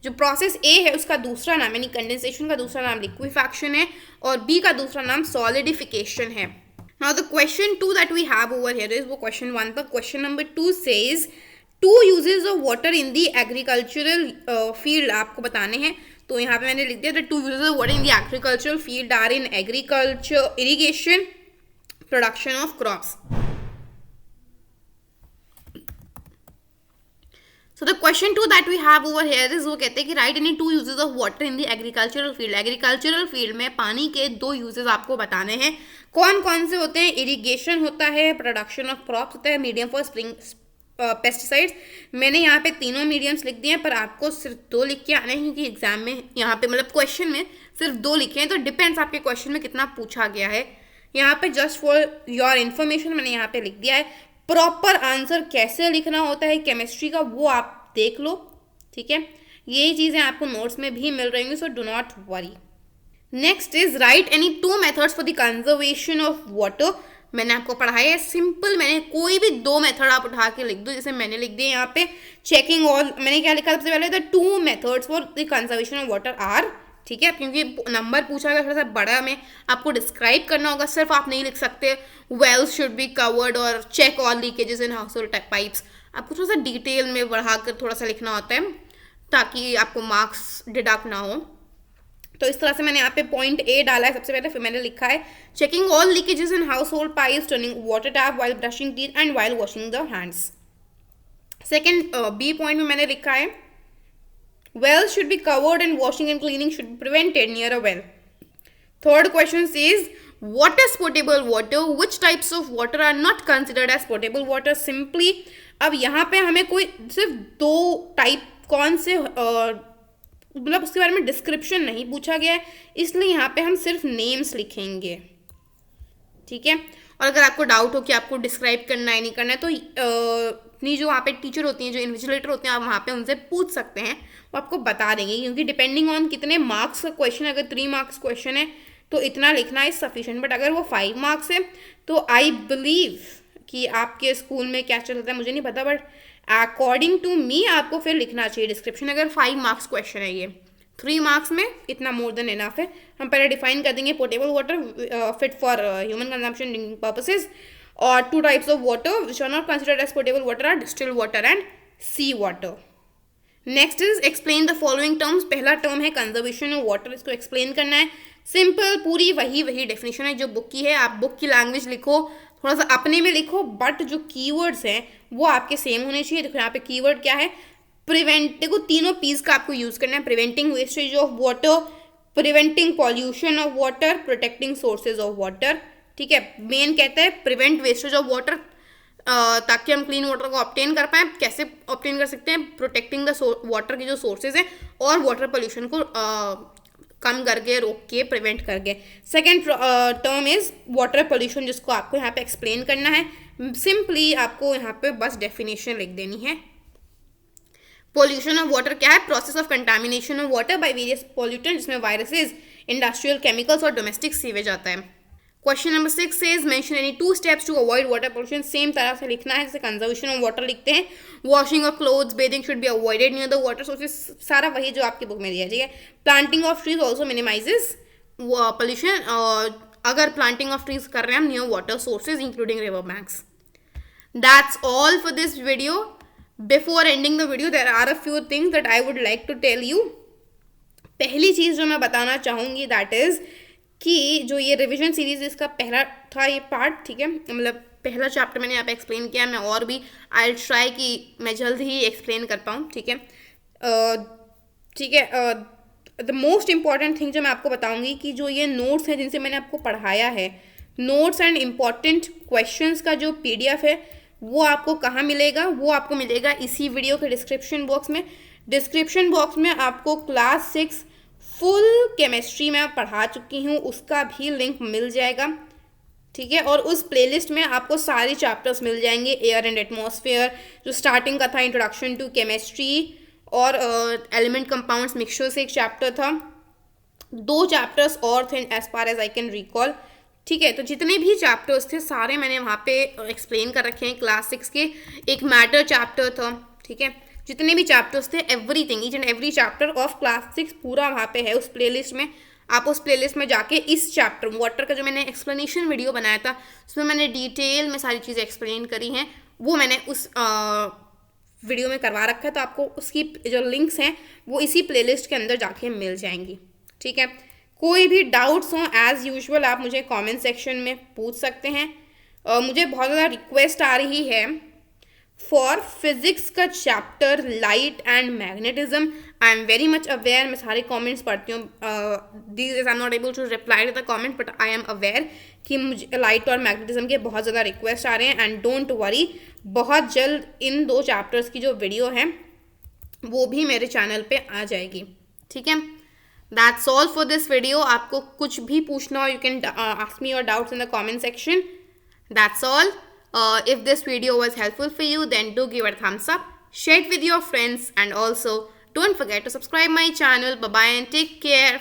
जो प्रोसेस ए है उसका दूसरा नाम यानी कंडेंसेशन का दूसरा नाम लिक्विफैक्शन है और बी का दूसरा नाम सॉलिडिफिकेशन है। Now the question 2 that we have over here is वो question 1 पर। question number 2 says two uses of water in the agricultural field आपको बताने हैं। तो यहाँ पे मैंने लिख दिया the two uses of water in the agricultural field are in agriculture, irrigation, production of crops. So the question 2 that we have over here is वो कहते हैं कि write any two uses of water in the agricultural field. agricultural field में पानी के दो uses आपको बताने हैं। कौन कौन से होते हैं? इरिगेशन होता है, प्रोडक्शन ऑफ क्रॉप्स होता है, मीडियम फॉर स्प्रिंग पेस्टिसाइड्स। मैंने यहाँ पे तीनों मीडियम्स लिख दिए हैं पर आपको सिर्फ दो लिख के आने हैं क्योंकि एग्जाम में यहाँ पे मतलब क्वेश्चन में सिर्फ दो लिखे हैं, तो डिपेंड्स आपके क्वेश्चन में कितना पूछा गया है। यहाँ पे जस्ट फॉर योर इन्फॉर्मेशन मैंने यहाँ पे लिख दिया है। प्रॉपर आंसर कैसे लिखना होता है केमिस्ट्री का वो आप देख लो, ठीक है। यही चीज़ें आपको नोट्स में भी मिल रही हैं, so do not worry. Next is right any two methods for the conservation of water. मैंने आपको पढ़ाया है सिंपल। मैंने कोई भी 2 मेथड आप उठा के लिख दो, जैसे मैंने लिख दिया यहाँ पे चेकिंग ऑल। मैंने क्या लिखा सबसे पहले, the 2 methods for the conservation of water are, ठीक है, क्योंकि नंबर पूछा गया थोड़ा सा बड़ा में आपको डिस्क्राइब करना होगा, सिर्फ आप नहीं लिख सकते वेल्स शुड बी कवर्ड और check all leakages in household pipes. आपको थोड़ा सा डिटेल में बढ़ाकर थोड़ा सा लिखना होता है ताकि आपको मार्क्स डिडक्ट ना हो। तो इस तरह से मैंने यहाँ पे पॉइंट ए डाला है सबसे पहले, फिर मैंने लिखा है checking all leakages in household pipes, turning water tap while brushing teeth and while washing the hands. Second B point में मैंने लिखा है wells should be covered and washing and cleaning should be prevented near a well. Third question says what is potable water, which types of water are not considered as potable water. Simply अब यहाँ पे हमें कोई सिर्फ 2 टाइप कौन से मतलब उसके बारे में डिस्क्रिप्शन नहीं पूछा गया है, इसलिए यहाँ पे हम सिर्फ नेम्स लिखेंगे, ठीक है। और अगर आपको डाउट हो कि आपको डिस्क्राइब करना है नहीं करना है तो अपनी जो वहाँ पे टीचर होती हैं, जो इन्विजिलेटर होते हैं, आप वहाँ पे उनसे पूछ सकते हैं, वो आपको बता देंगे, क्योंकि डिपेंडिंग ऑन कितने मार्क्स का क्वेश्चन, अगर 3 मार्क्स क्वेश्चन है तो इतना लिखना इज सफिशिएंट, बट अगर वो 5 मार्क्स है तो आई बिलीव कि आपके स्कूल में क्या चलता है मुझे नहीं पता, बट अकॉर्डिंग टू मी आपको फिर लिखना चाहिए डिस्क्रिप्शन। अगर 5 मार्क्स क्वेश्चन है ये, 3 मार्क्स में इतना मोर देन इनफ है। हम पहले डिफाइन कर देंगे portable water fit for human consumption drinking purposes, और 2 types of water which are not considered as portable water are distilled water and sea water. Next is explain the following terms. पहला टर्म है कंजर्वेशन ऑफ वाटर, इसको एक्सप्लेन करना है। सिंपल पूरी वही डेफिनेशन है जो बुक की है, आप बुक की लैंग्वेज लिखो, थोड़ा सा अपने में लिखो, बट जो कीवर्ड्स हैं वो आपके सेम होने चाहिए। देखो यहाँ पे कीवर्ड क्या है, प्रिवेंट, देखो तीनों पीस का आपको यूज करना है, preventing wastage of water, preventing pollution of water, protecting sources of water, ठीक है। मेन कहता है प्रिवेंट वेस्टेज ऑफ वाटर, ताकि हम क्लीन वाटर को ऑब्टेन कर पाएँ। कैसे ऑब्टेन कर सकते हैं, प्रोटेक्टिंग द वाटर की जो सोर्सेज हैं और वाटर पोल्यूशन को कम करके, रोक के, प्रिवेंट करके। Second term is water pollution, जिसको आपको यहाँ पे एक्सप्लेन करना है। सिंपली आपको यहाँ पे बस डेफिनेशन लिख देनी है। पोल्यूशन ऑफ वाटर क्या है, process of contamination of water by various pollutant, जिसमें वायरसेस, इंडस्ट्रियल केमिकल्स और डोमेस्टिक सीवेज आता है। Question number 6 says mention any 2 steps to avoid water pollution. Same तरह से लिखना है जैसे कंजर्वेशन ऑफ वाटर लिखते हैं, washing of clothes, bathing should be avoided near the water sources, सारा वही जो आपकी बुक में दिया है। Planting of trees also minimises pollution, अगर प्लांटिंग ऑफ ट्रीज कर रहे हैं हम near water sources including river banks. That's all for this video. Before ending the video there are a few things that I would like to tell you. पहली चीज़ जो मैं बताना चाहूँगी दैट इज़ कि जो ये रिवीजन सीरीज इसका पहला था ये पार्ट, ठीक है, मतलब पहला चैप्टर मैंने यहाँ पे एक्सप्लेन किया, मैं और भी आई ट्राई कि मैं जल्द ही एक्सप्लेन कर पाऊँ, ठीक है। ठीक है, द मोस्ट इम्पॉर्टेंट थिंग जो मैं आपको बताऊँगी कि जो ये नोट्स हैं जिनसे मैंने आपको पढ़ाया है, नोट्स एंड इम्पॉर्टेंट क्वेश्चंस का जो PDF है वो आपको कहाँ मिलेगा, वो आपको मिलेगा इसी वीडियो के डिस्क्रिप्शन बॉक्स में। डिस्क्रिप्शन बॉक्स में आपको क्लास 6 फुल केमिस्ट्री में पढ़ा चुकी हूँ, उसका भी लिंक मिल जाएगा, ठीक है। और उस प्लेलिस्ट में आपको सारे चैप्टर्स मिल जाएंगे, एयर एंड एटमॉस्फेयर जो स्टार्टिंग का था, इंट्रोडक्शन टू केमिस्ट्री, और एलिमेंट कंपाउंड्स मिक्सचर से एक चैप्टर था, 2 चैप्टर्स और थे as far as I can recall, ठीक है। तो जितने भी चैप्टर्स थे सारे मैंने वहाँ पे एक्सप्लेन कर रखे हैं। क्लास 6 के एक मैटर चैप्टर था, ठीक है, जितने भी चैप्टर्स थे everything, each and every chapter of class 6 पूरा वहाँ पे है उस प्लेलिस्ट में। आप उस प्लेलिस्ट में जाके इस चैप्टर वाटर का जो मैंने एक्सप्लेनेशन वीडियो बनाया था उसमें मैंने डिटेल में सारी चीज़ें एक्सप्लेन करी हैं, वो मैंने उस वीडियो में करवा रखा है, तो आपको उसकी जो लिंक्स हैं वो इसी प्लेलिस्ट के अंदर जाके मिल जाएंगी, ठीक है। कोई भी डाउट्स हों एज़ यूजुअल आप मुझे कमेंट सेक्शन में पूछ सकते हैं। मुझे बहुत ज़्यादा रिक्वेस्ट आ रही है फॉर फिजिक्स का chapter light and magnetism. I am very much aware, मैं सारे कमेंट्स पढ़ती हूँ, this is I am not able to reply to the comment, but I am aware कि मुझे लाइट और मैग्नेटिज्म के बहुत ज़्यादा रिक्वेस्ट आ रहे हैं। एंड डोंट वरी, बहुत जल्द इन 2 चैप्टर्स की जो वीडियो है वो भी मेरे चैनल पे आ जाएगी, ठीक है। That's all for this video. आपको कुछ भी पूछना हो you can ask me your doubts in the comment section. That's all. If this video was helpful for you, then do give it a thumbs up, share it with your friends, and also don't forget to subscribe my channel. Bye bye and take care.